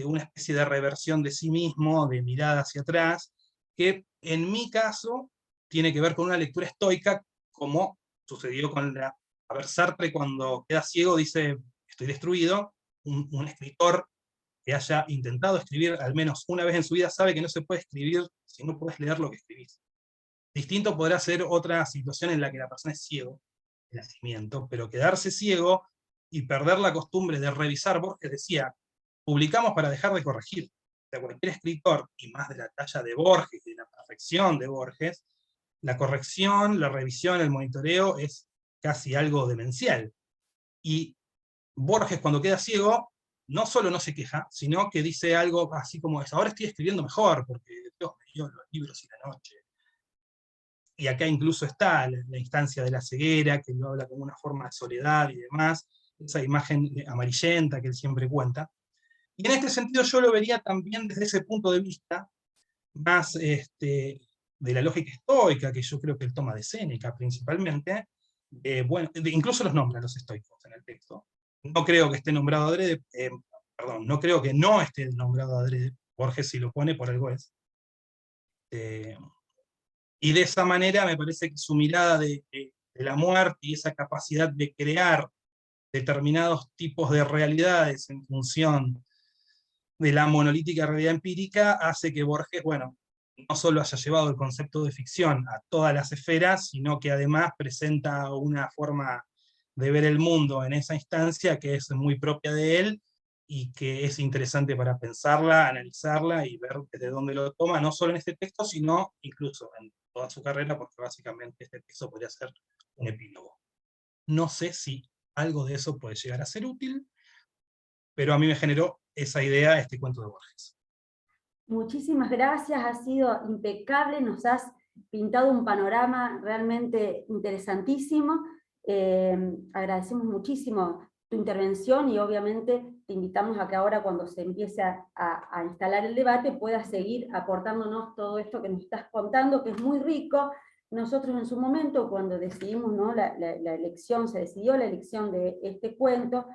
una especie de reversión de sí mismo, de mirada hacia atrás, que en mi caso tiene que ver con una lectura estoica, como sucedió con a ver, Sartre cuando queda ciego dice, estoy destruido. Un escritor que haya intentado escribir al menos una vez en su vida sabe que no se puede escribir si no puedes leer lo que escribís. Distinto podrá ser otra situación en la que la persona es ciego de nacimiento, pero quedarse ciego y perder la costumbre de revisar. Borges decía, publicamos para dejar de corregir. O sea, cualquier escritor, y más de la talla de Borges, de la perfección de Borges, la corrección, la revisión, el monitoreo es casi algo demencial. Y Borges, cuando queda ciego, no solo no se queja, sino que dice algo así como, ahora estoy escribiendo mejor, porque Dios me dio los libros y la noche. Y acá incluso está la instancia de la ceguera, que lo habla como una forma de soledad y demás, esa imagen amarillenta que él siempre cuenta. Y en este sentido yo lo vería también desde ese punto de vista, más de la lógica estoica, que yo creo que él toma de Séneca principalmente, bueno, incluso los nombra los estoicos en el texto. No creo que esté nombrado adrede, perdón, no creo que no esté nombrado adrede, Borges si lo pone por algo es. Y de esa manera me parece que su mirada de la muerte y esa capacidad de crear determinados tipos de realidades en función de la monolítica realidad empírica hace que Borges, bueno, no solo haya llevado el concepto de ficción a todas las esferas, sino que además presenta una forma de ver el mundo en esa instancia que es muy propia de él y que es interesante para pensarla, analizarla y ver desde dónde lo toma, no solo en este texto, sino incluso en toda su carrera, porque básicamente este texto podría ser un epílogo. No sé si algo de eso puede llegar a ser útil, pero a mí me generó esa idea este cuento de Borges. Muchísimas gracias, ha sido impecable, nos has pintado un panorama realmente interesantísimo. Agradecemos muchísimo tu intervención y obviamente te invitamos a que ahora cuando se empiece a instalar el debate puedas seguir aportándonos todo esto que nos estás contando, que es muy rico. Nosotros en su momento, cuando decidimos, ¿no? la elección, se decidió la elección de este cuento,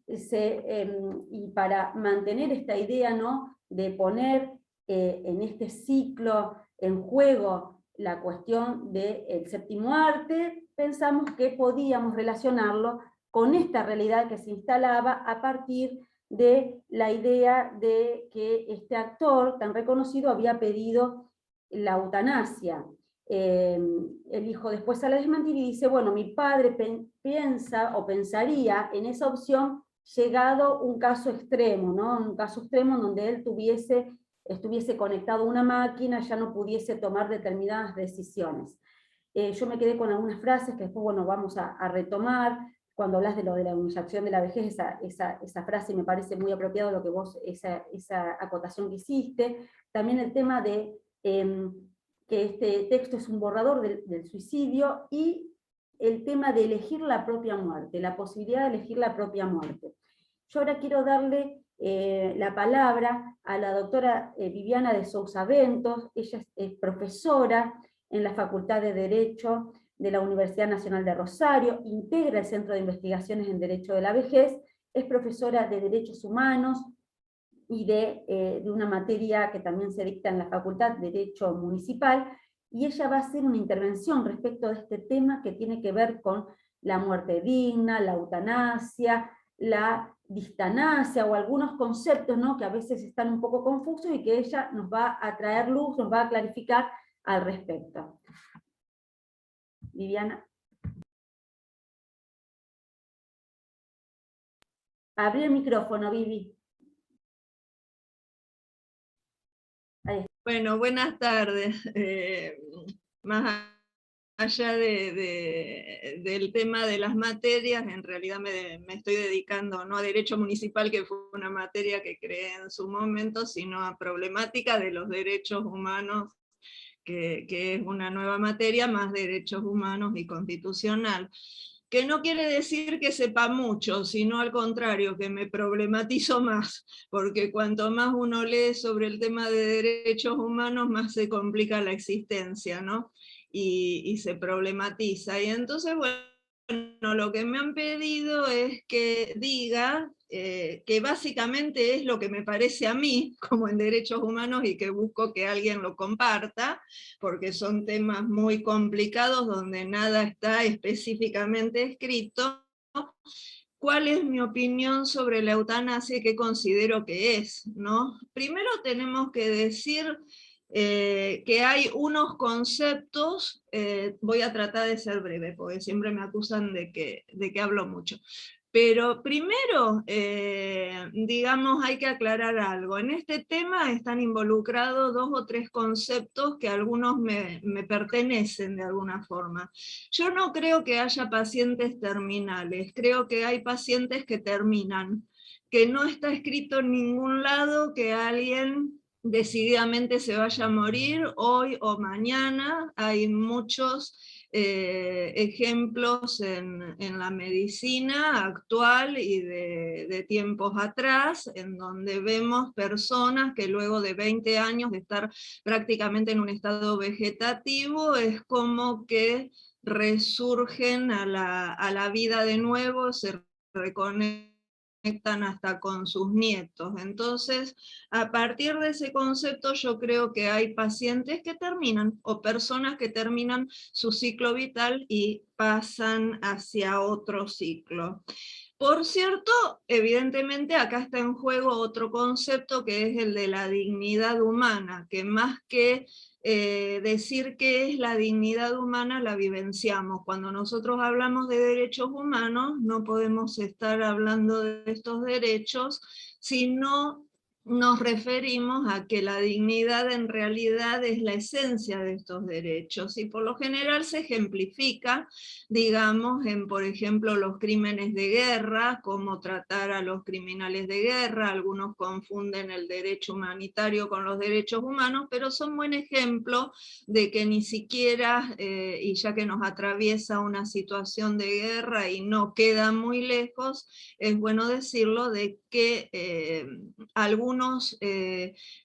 y para mantener esta idea, ¿no? de poner en este ciclo en juego la cuestión del séptimo arte, pensamos que podíamos relacionarlo con esta realidad que se instalaba a partir de la idea de que este actor tan reconocido había pedido la eutanasia. El hijo después sale a desmentir y dice, bueno, mi padre piensa o pensaría en esa opción llegado un caso extremo, ¿no? Un caso extremo en donde él estuviese conectado a una máquina, ya no pudiese tomar determinadas decisiones. Yo me quedé con algunas frases que después, bueno, vamos a retomar. Cuando hablas de lo de la humillación de la vejez, esa frase me parece muy apropiado lo que vos, esa acotación que hiciste. También el tema de que este texto es un borrador del suicidio y el tema de elegir la propia muerte, la posibilidad de elegir la propia muerte. Yo ahora quiero darle la palabra a la doctora Viviana de Sousa Ventos. Ella es profesora en la Facultad de Derecho de la Universidad Nacional de Rosario, integra el Centro de Investigaciones en Derecho de la Vejez es profesora de Derechos Humanos y de una materia que también se dicta en la Facultad de Derecho Municipal, y ella va a hacer una intervención respecto de este tema que tiene que ver con la muerte digna, la eutanasia, la distanasia, o algunos conceptos, ¿no?, que a veces están un poco confusos y que ella nos va a traer luz, nos va a clarificar al respecto. Viviana. Abrí el micrófono, Vivi. Bueno, buenas tardes. Más allá del tema de las materias, en realidad me estoy dedicando no a Derecho Municipal, que fue una materia que creé en su momento, sino a problemática de los derechos humanos, que es una nueva materia, más derechos humanos y constitucional. Que no quiere decir que sepa mucho, sino al contrario, que me problematizo más, porque cuanto más uno lee sobre el tema de derechos humanos, más se complica la existencia, ¿no? Y se problematiza. Y entonces, bueno, lo que me han pedido es que diga, que básicamente es lo que me parece a mí, como en derechos humanos, y que busco que alguien lo comparta, porque son temas muy complicados donde nada está específicamente escrito. ¿Cuál es mi opinión sobre la eutanasia y qué considero que es, ¿no? Primero tenemos que decir que hay unos conceptos, voy a tratar de ser breve, porque siempre me acusan de que hablo mucho. Pero primero, digamos, hay que aclarar algo. En este tema están involucrados 2 o 3 conceptos que algunos me pertenecen de alguna forma. Yo no creo que haya pacientes terminales, creo que hay pacientes que terminan, que no está escrito en ningún lado que alguien decididamente se vaya a morir hoy o mañana. Hay muchos ejemplos en la medicina actual y de tiempos atrás, en donde vemos personas que luego de 20 años de estar prácticamente en un estado vegetativo, es como que resurgen a la vida de nuevo, se reconectan hasta con sus nietos. Entonces, a partir de ese concepto, yo creo que hay pacientes que terminan, o personas que terminan su ciclo vital y pasan hacia otro ciclo. Por cierto, evidentemente acá está en juego otro concepto, que es el de la dignidad humana, que más que decir qué es la dignidad humana, la vivenciamos. Cuando nosotros hablamos de derechos humanos, no podemos estar hablando de estos derechos si no nos referimos a que la dignidad en realidad es la esencia de estos derechos, y por lo general se ejemplifica, digamos, en, por ejemplo, los crímenes de guerra, cómo tratar a los criminales de guerra. Algunos confunden el derecho humanitario con los derechos humanos, pero son buen ejemplo de que ni siquiera, y ya que nos atraviesa una situación de guerra y no queda muy lejos, es bueno decirlo, de que algunos,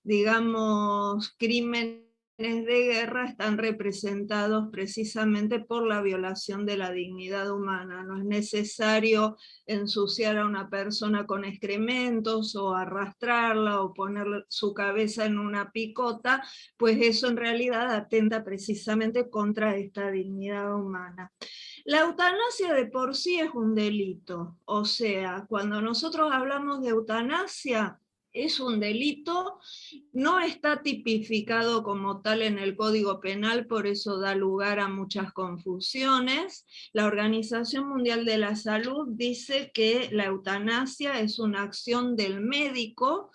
digamos, crímenes de guerra están representados precisamente por la violación de la dignidad humana. No es necesario ensuciar a una persona con excrementos, o arrastrarla, o poner su cabeza en una picota, pues eso en realidad atenta precisamente contra esta dignidad humana. La eutanasia de por sí es un delito, o sea, cuando nosotros hablamos de eutanasia, es un delito, no está tipificado como tal en el Código Penal, por eso da lugar a muchas confusiones. La Organización Mundial de la Salud dice que la eutanasia es una acción del médico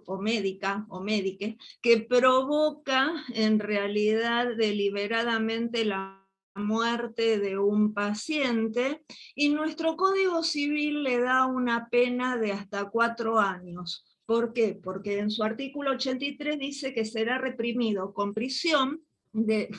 o médique, que provoca en realidad deliberadamente la muerte de un paciente, y nuestro Código Civil le da una pena de hasta 4 años. ¿Por qué? Porque en su artículo 83 dice que será reprimido con prisión.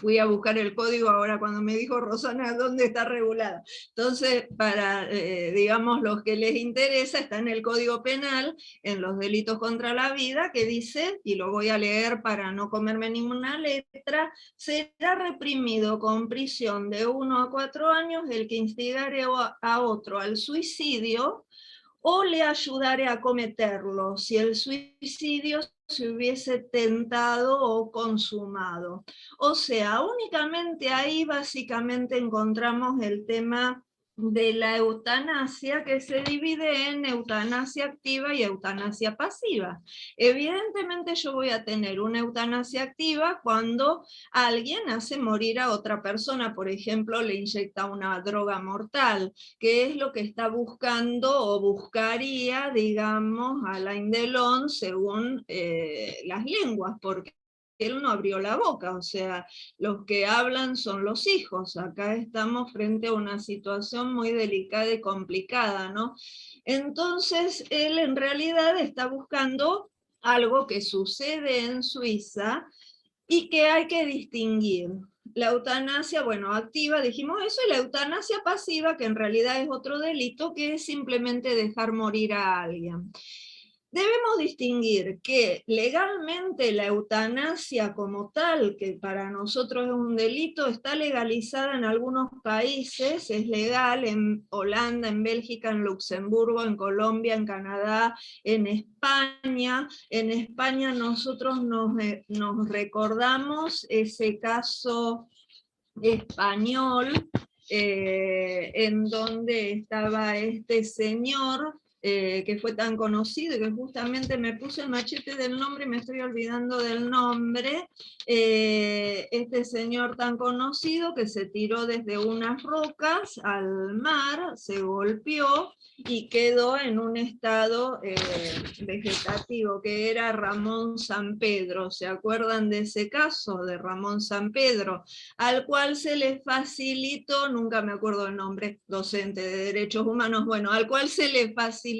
Fui a buscar el código ahora cuando me dijo Rosana dónde está regulada. Entonces, para, digamos, los que les interesa, está en el Código Penal, en los delitos contra la vida, que dice, y lo voy a leer para no comerme ninguna letra: será reprimido con prisión de 1 a 4 años el que instigare a otro al suicidio, o le ayudaré a cometerlo si el suicidio se hubiese tentado o consumado. O sea, únicamente ahí básicamente encontramos el tema de la eutanasia, que se divide en eutanasia activa y eutanasia pasiva. Evidentemente yo voy a tener una eutanasia activa cuando alguien hace morir a otra persona, por ejemplo, le inyecta una droga mortal, que es lo que está buscando o buscaría, digamos, Alain Delon según las lenguas, porque él no abrió la boca, o sea, los que hablan son los hijos. Acá estamos frente a una situación muy delicada y complicada, ¿no? Entonces, él en realidad está buscando algo que sucede en Suiza y que hay que distinguir. La eutanasia, bueno, activa, dijimos eso, y la eutanasia pasiva, que en realidad es otro delito, que es simplemente dejar morir a alguien. Debemos distinguir que legalmente la eutanasia como tal, que para nosotros es un delito, está legalizada en algunos países, es legal en Holanda, en Bélgica, en Luxemburgo, en Colombia, en Canadá, en España. En España nosotros nos recordamos ese caso español en donde estaba este señor que fue tan conocido, y que justamente me puse el machete del nombre y me estoy olvidando del nombre, este señor tan conocido que se tiró desde unas rocas al mar, se golpeó y quedó en un estado vegetativo, que era Ramón Sampedro. ¿Se acuerdan de ese caso de Ramón Sampedro? Al cual se le facilitó, nunca me acuerdo el nombre, docente de derechos humanos, bueno, al cual se le facilitaron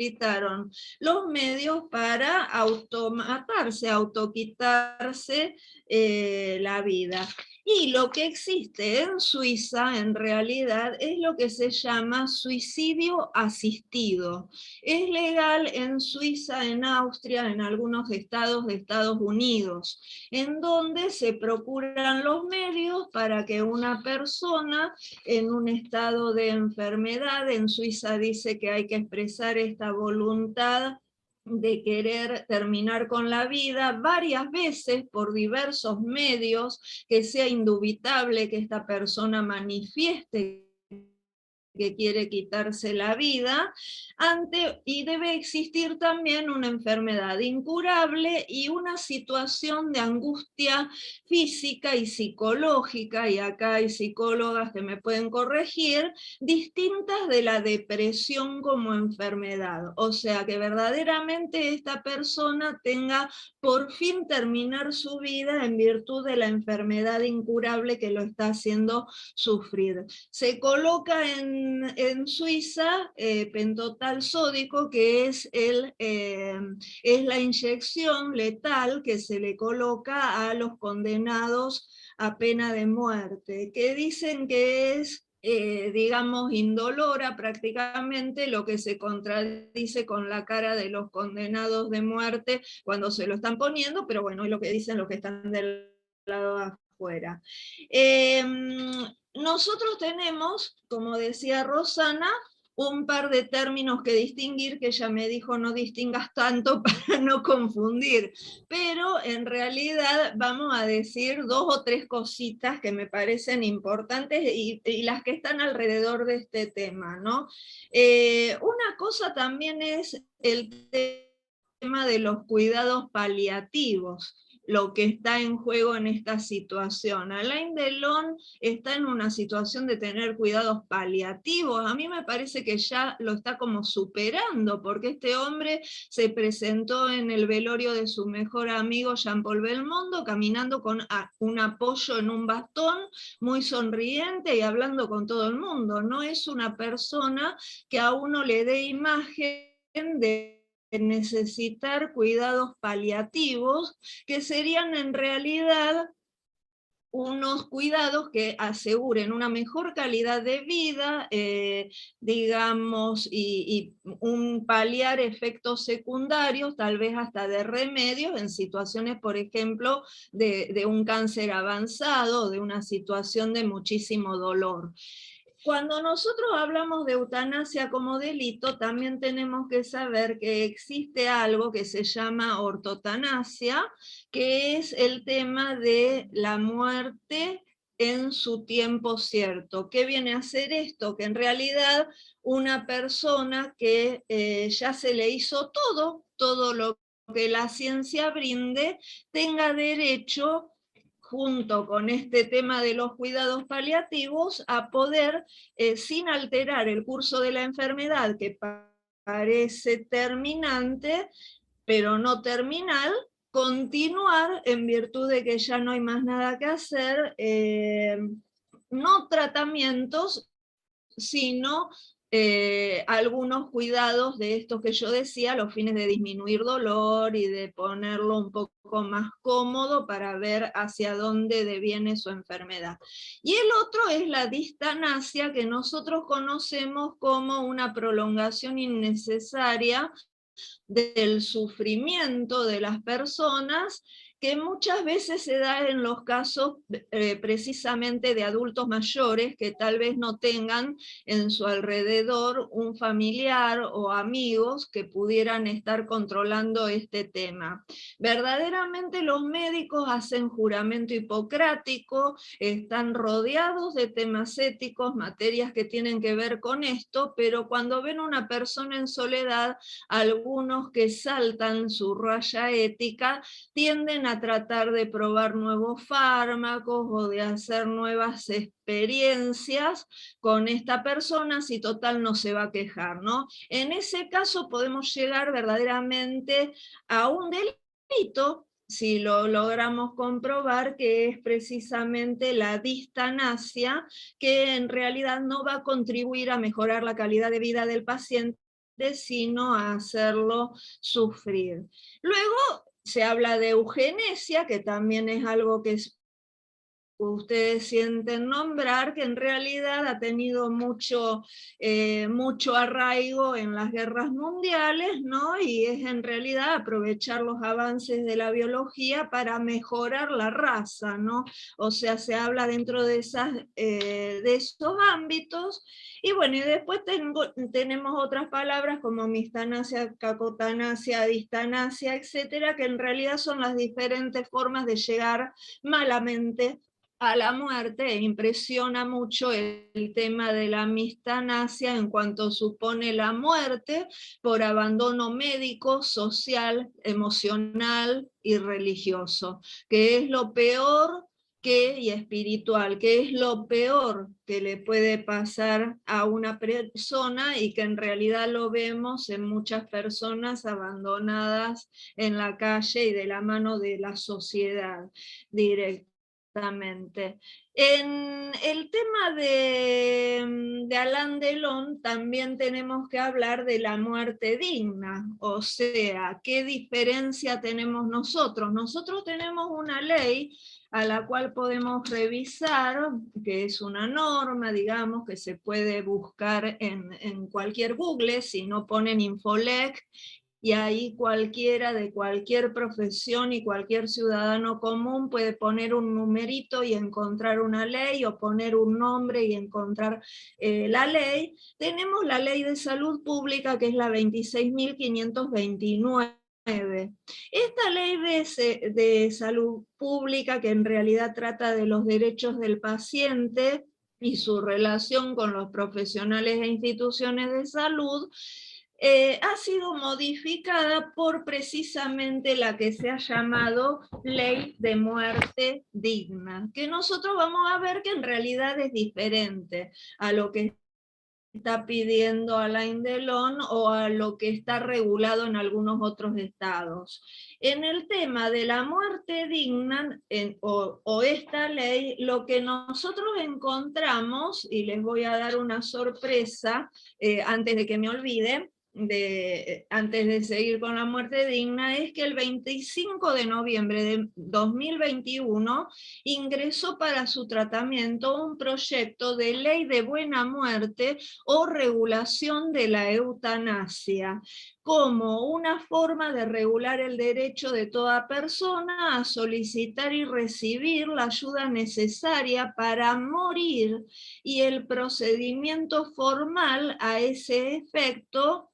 los medios para automatarse, autoquitarse la vida. Y lo que existe en Suiza, en realidad, es lo que se llama suicidio asistido. Es legal en Suiza, en Austria, en algunos estados de Estados Unidos, en donde se procuran los medios para que una persona en un estado de enfermedad, en Suiza dice que hay que expresar esta voluntad de querer terminar con la vida varias veces por diversos medios, que sea indubitable que esta persona manifieste que quiere quitarse la vida, y debe existir también una enfermedad incurable y una situación de angustia física y psicológica, y acá hay psicólogas que me pueden corregir, distintas de la depresión como enfermedad. O sea, que verdaderamente esta persona tenga por fin terminar su vida en virtud de la enfermedad incurable que lo está haciendo sufrir. Se coloca en Suiza pentotal sódico, que es la inyección letal que se le coloca a los condenados a pena de muerte, que dicen que es digamos, indolora prácticamente, lo que se contradice con la cara de los condenados de muerte cuando se lo están poniendo, pero bueno, es lo que dicen los que están del lado de afuera. Nosotros tenemos, como decía Rosana, un par de términos que distinguir, que ella me dijo no distingas tanto para no confundir, pero en realidad vamos a decir 2 o 3 cositas que me parecen importantes y las que están alrededor de este tema, ¿no? Una cosa también es el tema de los cuidados paliativos, lo que está en juego en esta situación. Alain Delon está en una situación de tener cuidados paliativos. A mí me parece que ya lo está como superando, porque este hombre se presentó en el velorio de su mejor amigo Jean-Paul Belmondo, caminando con un apoyo en un bastón, muy sonriente y hablando con todo el mundo. No es una persona que a uno le dé imagen de necesitar cuidados paliativos, que serían en realidad unos cuidados que aseguren una mejor calidad de vida, digamos, y un paliar efectos secundarios, tal vez hasta de remedios, en situaciones, por ejemplo, de un cáncer avanzado, de una situación de muchísimo dolor. Cuando nosotros hablamos de eutanasia como delito, también tenemos que saber que existe algo que se llama ortotanasia, que es el tema de la muerte en su tiempo cierto. ¿Qué viene a hacer esto? Que en realidad una persona que ya se le hizo todo lo que la ciencia brinde, tenga derecho, junto con este tema de los cuidados paliativos, a poder, sin alterar el curso de la enfermedad, que parece terminante, pero no terminal, continuar en virtud de que ya no hay más nada que hacer, no tratamientos, sino algunos cuidados de estos que yo decía, los fines de disminuir dolor y de ponerlo un poco más cómodo para ver hacia dónde deviene su enfermedad. Y el otro es la distanasia, que nosotros conocemos como una prolongación innecesaria del sufrimiento de las personas, que muchas veces se da en los casos precisamente de adultos mayores que tal vez no tengan en su alrededor un familiar o amigos que pudieran estar controlando este tema. Verdaderamente los médicos hacen juramento hipocrático, están rodeados de temas éticos, materias que tienen que ver con esto, pero cuando ven una persona en soledad, algunos que saltan su raya ética tienden a tratar de probar nuevos fármacos o de hacer nuevas experiencias con esta persona, si total no se va a quejar, ¿no? En ese caso podemos llegar verdaderamente a un delito, si lo logramos comprobar, que es precisamente la distanasia, que en realidad no va a contribuir a mejorar la calidad de vida del paciente, sino a hacerlo sufrir. Luego se habla de eugenesia, que también es algo que ustedes sienten nombrar, que en realidad ha tenido mucho arraigo en las guerras mundiales, ¿no? Y es en realidad aprovechar los avances de la biología para mejorar la raza, ¿no? O sea, se habla dentro de esos ámbitos. Y bueno, y después tenemos otras palabras como mistanasia, cacotanasia, distanasia, etcétera, que en realidad son las diferentes formas de llegar malamente a la muerte. Impresiona mucho el tema de la mistanasia en cuanto supone la muerte por abandono médico, social, emocional y religioso, que es lo peor y espiritual, que es lo peor que le puede pasar a una persona, y que en realidad lo vemos en muchas personas abandonadas en la calle y de la mano de la sociedad directa. En el tema de Alain Delon también tenemos que hablar de la muerte digna, o sea, ¿qué diferencia tenemos nosotros? Nosotros tenemos una ley a la cual podemos revisar, que es una norma, digamos, que se puede buscar en cualquier Google, si no ponen Infolec, y ahí cualquiera de cualquier profesión y cualquier ciudadano común puede poner un numerito y encontrar una ley, o poner un nombre y encontrar la ley. Tenemos la Ley de Salud Pública, que es la 26.529. Esta ley de salud pública, que en realidad trata de los derechos del paciente y su relación con los profesionales e instituciones de salud, ha sido modificada por precisamente la que se ha llamado Ley de Muerte Digna, que nosotros vamos a ver que en realidad es diferente a lo que está pidiendo Alain Delon o a lo que está regulado en algunos otros estados. En el tema de la muerte digna o esta ley, lo que nosotros encontramos, y les voy a dar una sorpresa antes de que me olvide, antes de seguir con la muerte digna, es que el 25 de noviembre de 2021 ingresó para su tratamiento un proyecto de ley de buena muerte o regulación de la eutanasia. como una forma de regular el derecho de toda persona a solicitar y recibir la ayuda necesaria para morir, y el procedimiento formal a ese efecto,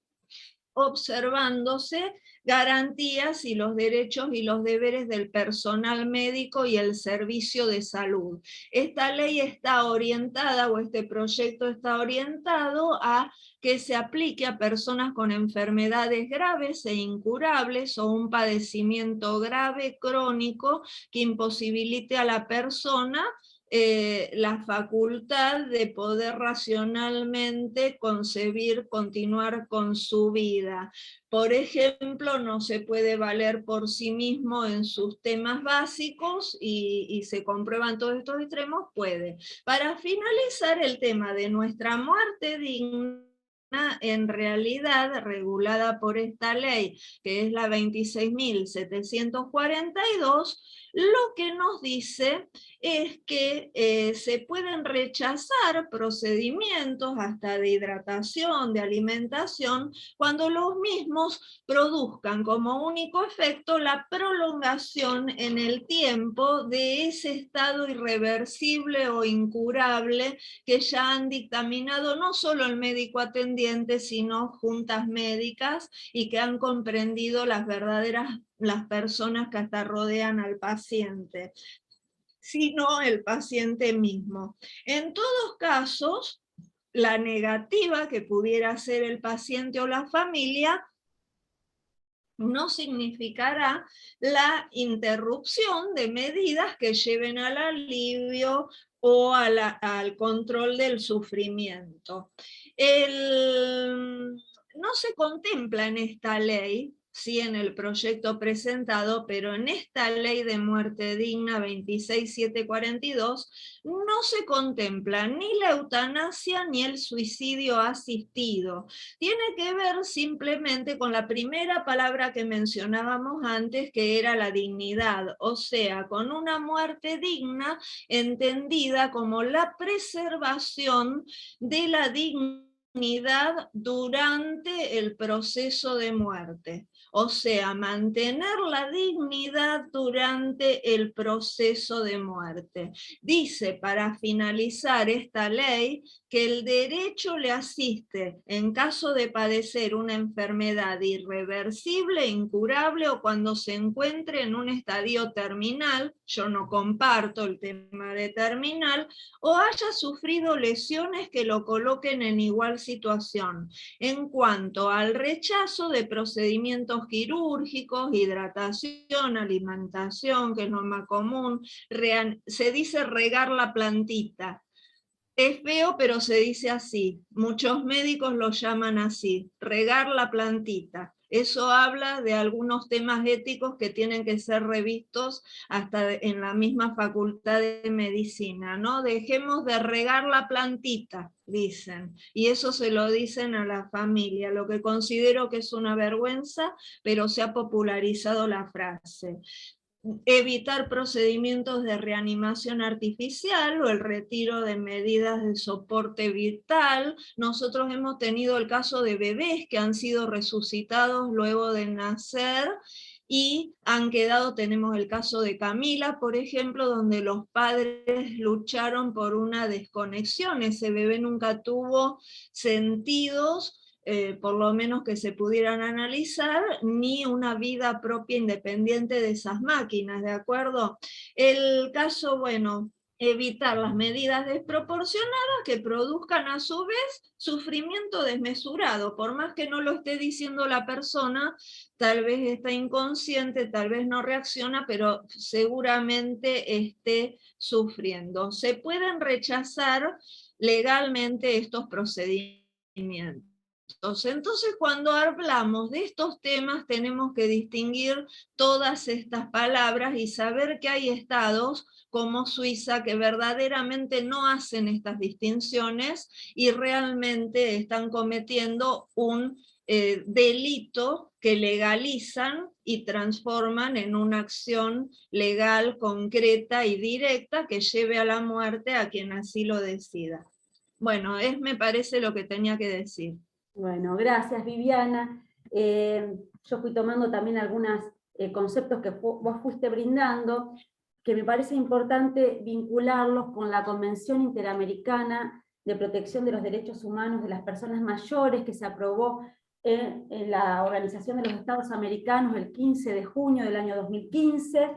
observándose garantías y los derechos y los deberes del personal médico y el servicio de salud. Esta ley está orientada, o este proyecto está orientado a que se aplique a personas con enfermedades graves e incurables o un padecimiento grave crónico que imposibilite a la persona la facultad de poder racionalmente concebir, continuar con su vida. Por ejemplo, no se puede valer por sí mismo en sus temas básicos y se comprueban todos estos extremos, puede. Para finalizar el tema de nuestra muerte digna, en realidad regulada por esta ley, que es la 26.742, lo que nos dice es que se pueden rechazar procedimientos hasta de hidratación, de alimentación, cuando los mismos produzcan como único efecto la prolongación en el tiempo de ese estado irreversible o incurable que ya han dictaminado no solo el médico atendiente, sino juntas médicas, y que han comprendido las personas que hasta rodean al paciente, sino el paciente mismo. En todos casos, la negativa que pudiera hacer el paciente o la familia no significará la interrupción de medidas que lleven al alivio o al control del sufrimiento. No se contempla en esta ley, sí en el proyecto presentado, pero en esta ley de muerte digna 26.742 no se contempla ni la eutanasia ni el suicidio asistido. Tiene que ver simplemente con la primera palabra que mencionábamos antes, que era la dignidad, o sea, con una muerte digna entendida como la preservación de la dignidad durante el proceso de muerte. O sea, mantener la dignidad durante el proceso de muerte. Dice, para finalizar esta ley, que el derecho le asiste en caso de padecer una enfermedad irreversible, incurable, o cuando se encuentre en un estadio terminal, yo no comparto el tema de terminal, o haya sufrido lesiones que lo coloquen en igual situación. En cuanto al rechazo de procedimientos quirúrgicos, hidratación, alimentación, que es lo más común, se dice regar la plantita. Es feo, pero se dice así. Muchos médicos lo llaman así, regar la plantita. Eso habla de algunos temas éticos que tienen que ser revistos hasta en la misma facultad de medicina, ¿no? Dejemos de regar la plantita, dicen. Y eso se lo dicen a la familia, lo que considero que es una vergüenza, pero se ha popularizado la frase. Evitar procedimientos de reanimación artificial o el retiro de medidas de soporte vital. Nosotros hemos tenido el caso de bebés que han sido resucitados luego de nacer y han quedado, tenemos el caso de Camila, por ejemplo, donde los padres lucharon por una desconexión. Ese bebé nunca tuvo sentidos, por lo menos que se pudieran analizar, ni una vida propia independiente de esas máquinas, ¿de acuerdo? El caso, bueno, evitar las medidas desproporcionadas que produzcan a su vez sufrimiento desmesurado, por más que no lo esté diciendo la persona, tal vez está inconsciente, tal vez no reacciona, pero seguramente esté sufriendo. Se pueden rechazar legalmente estos procedimientos. Entonces, cuando hablamos de estos temas, tenemos que distinguir todas estas palabras y saber que hay estados como Suiza que verdaderamente no hacen estas distinciones y realmente están cometiendo un delito que legalizan y transforman en una acción legal concreta y directa que lleve a la muerte a quien así lo decida. Bueno, me parece lo que tenía que decir. Bueno, gracias Viviana. Yo fui tomando también algunos conceptos que vos fuiste brindando, que me parece importante vincularlos con la Convención Interamericana de Protección de los Derechos Humanos de las Personas Mayores, que se aprobó en la Organización de los Estados Americanos el 15 de junio del año 2015,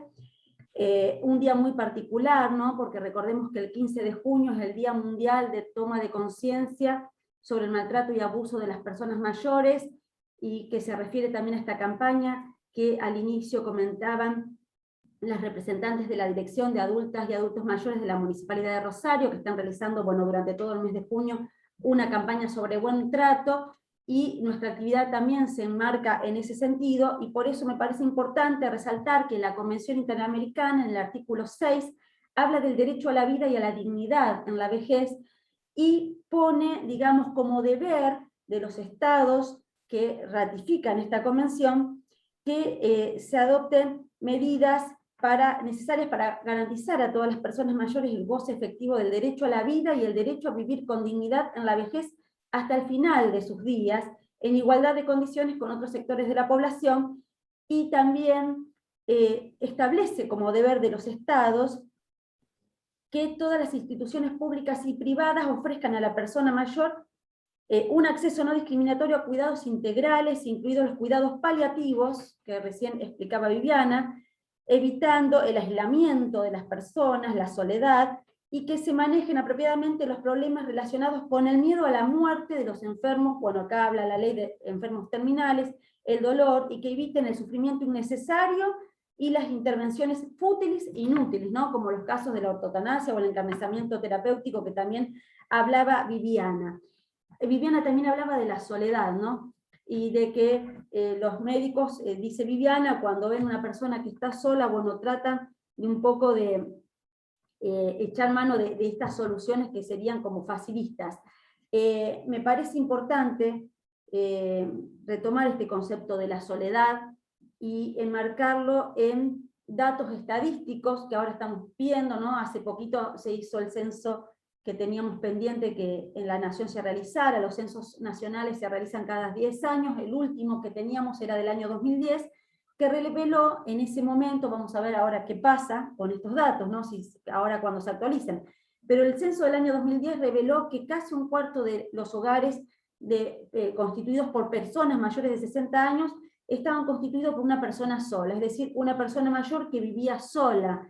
un día muy particular, ¿no? Porque recordemos que el 15 de junio es el Día Mundial de Toma de Conciencia sobre el maltrato y abuso de las personas mayores, y que se refiere también a esta campaña que al inicio comentaban las representantes de la Dirección de Adultas y Adultos Mayores de la Municipalidad de Rosario, que están realizando, bueno, durante todo el mes de junio, una campaña sobre buen trato, y nuestra actividad también se enmarca en ese sentido, y por eso me parece importante resaltar que la Convención Interamericana, en el artículo 6, habla del derecho a la vida y a la dignidad en la vejez, y pone, digamos, como deber de los estados que ratifican esta convención, que se adopten medidas necesarias para garantizar a todas las personas mayores el goce efectivo del derecho a la vida y el derecho a vivir con dignidad en la vejez hasta el final de sus días, en igualdad de condiciones con otros sectores de la población, y también establece como deber de los estados que todas las instituciones públicas y privadas ofrezcan a la persona mayor un acceso no discriminatorio a cuidados integrales, incluidos los cuidados paliativos, que recién explicaba Viviana, evitando el aislamiento de las personas, la soledad, y que se manejen apropiadamente los problemas relacionados con el miedo a la muerte de los enfermos, bueno, acá habla la ley de enfermos terminales, el dolor, y que eviten el sufrimiento innecesario y las intervenciones fútiles e inútiles, ¿no? Como los casos de la ortotanasia o el encabezamiento terapéutico que también hablaba Viviana. Viviana también hablaba de la soledad, ¿no? Y de que los médicos, dice Viviana, cuando ven una persona que está sola, bueno, tratan de un poco de echar mano de estas soluciones que serían como facilistas. Me parece importante retomar este concepto de la soledad y enmarcarlo en datos estadísticos que ahora estamos viendo, ¿no? Hace poquito se hizo el censo que teníamos pendiente que en la nación se realizara. Los censos nacionales se realizan cada 10 años, el último que teníamos era del año 2010, que reveló en ese momento, vamos a ver ahora qué pasa con estos datos, ¿no? Ahora cuando se actualizan, pero el censo del año 2010 reveló que casi un cuarto de los hogares constituidos por personas mayores de 60 años estaban constituidos por una persona sola, es decir, una persona mayor que vivía sola.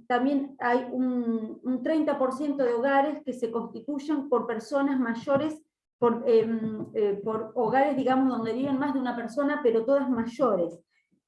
También hay un 30% de hogares que se constituyen por personas mayores, por hogares, digamos, donde viven más de una persona, pero todas mayores.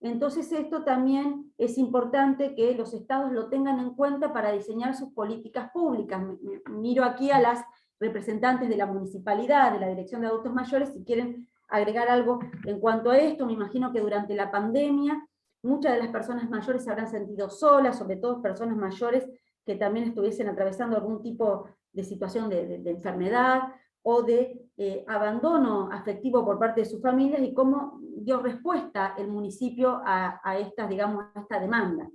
Entonces esto también es importante que los estados lo tengan en cuenta para diseñar sus políticas públicas. Miro aquí a las representantes de la municipalidad, de la Dirección de Adultos Mayores, si quieren agregar algo en cuanto a esto. Me imagino que durante la pandemia muchas de las personas mayores se habrán sentido solas, sobre todo personas mayores que también estuviesen atravesando algún tipo de situación de enfermedad o de abandono afectivo por parte de sus familias, y cómo dio respuesta el municipio a esta, digamos, a esta demanda.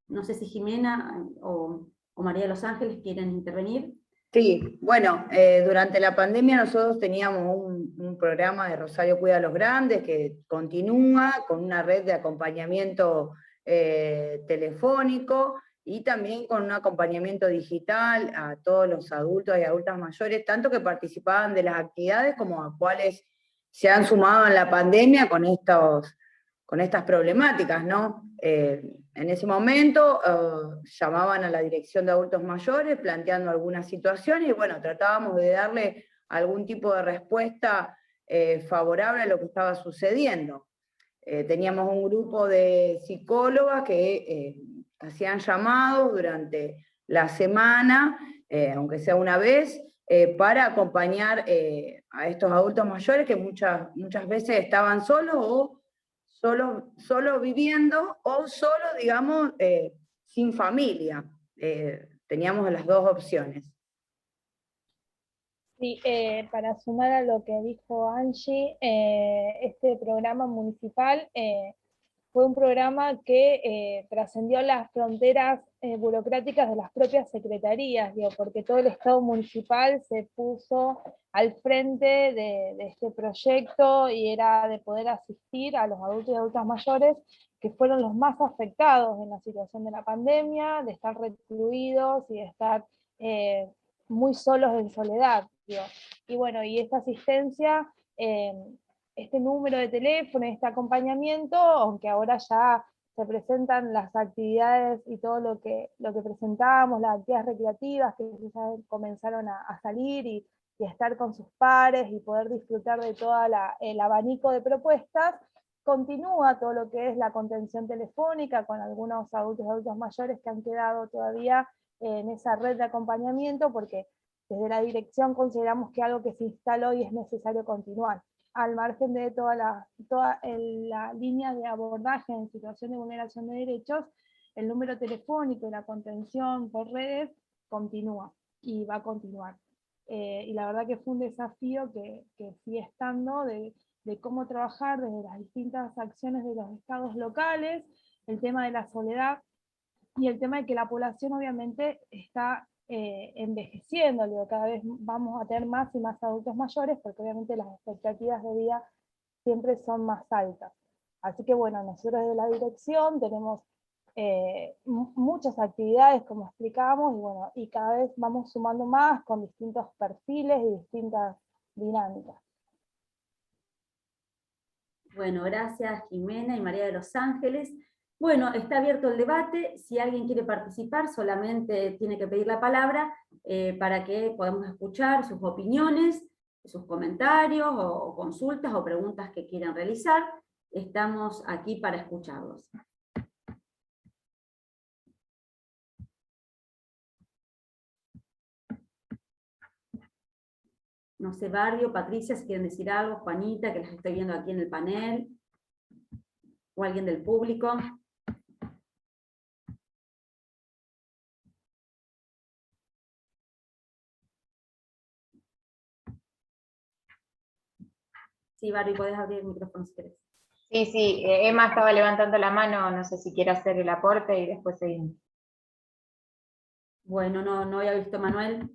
No sé si Jimena o María de los Ángeles quieren intervenir. Sí, bueno, durante la pandemia nosotros teníamos un programa de Rosario Cuida a los Grandes que continúa con una red de acompañamiento telefónico y también con un acompañamiento digital a todos los adultos y adultas mayores, tanto que participaban de las actividades como a cuales se han sumado en la pandemia con estas problemáticas, ¿no? En ese momento llamaban a la Dirección de Adultos Mayores planteando algunas situaciones y bueno, tratábamos de darle algún tipo de respuesta favorable a lo que estaba sucediendo. Teníamos un grupo de psicólogas que hacían llamados durante la semana, aunque sea una vez, para acompañar a estos adultos mayores que muchas veces estaban solos o solo viviendo o solo, digamos, sin familia. Teníamos las dos opciones. Sí, para sumar a lo que dijo Angie, este programa municipal fue un programa que trascendió las fronteras burocráticas de las propias secretarías, digo, porque todo el Estado municipal se puso al frente de este proyecto y era de poder asistir a los adultos y adultas mayores que fueron los más afectados en la situación de la pandemia, de estar recluidos y de estar muy solos en soledad. Digo. Y bueno, y esta asistencia, este número de teléfono, este acompañamiento, aunque ahora ya se presentan las actividades y todo lo que presentábamos, las actividades recreativas que ya comenzaron a salir y a estar con sus pares y poder disfrutar de todo el abanico de propuestas, continúa todo lo que es la contención telefónica con algunos adultos y adultos mayores que han quedado todavía en esa red de acompañamiento, porque desde la dirección consideramos que algo que se instaló y es necesario continuar, al margen de toda la línea de abordaje en situación de vulneración de derechos. El número telefónico y la contención por redes continúa y va a continuar. Y la verdad que fue un desafío que sigue estando de cómo trabajar desde las distintas acciones de los estados locales, el tema de la soledad y el tema de que la población obviamente está envejeciendo, digo, cada vez vamos a tener más y más adultos mayores porque obviamente las expectativas de vida siempre son más altas. Así que bueno, nosotros desde la dirección tenemos muchas actividades, como explicábamos, y bueno, y cada vez vamos sumando más con distintos perfiles y distintas dinámicas. Bueno, gracias Jimena y María de los Ángeles. Bueno, está abierto el debate. Si alguien quiere participar, solamente tiene que pedir la palabra para que podamos escuchar sus opiniones, sus comentarios o consultas o preguntas que quieran realizar. Estamos aquí para escucharlos. No sé, Barrio, Patricia, si quieren decir algo, Juanita, que las estoy viendo aquí en el panel, o alguien del público. Sí, Barrio, podés abrir el micrófono si querés. Sí, Emma estaba levantando la mano, no sé si quiere hacer el aporte y después seguimos. Bueno, no había visto a Manuel.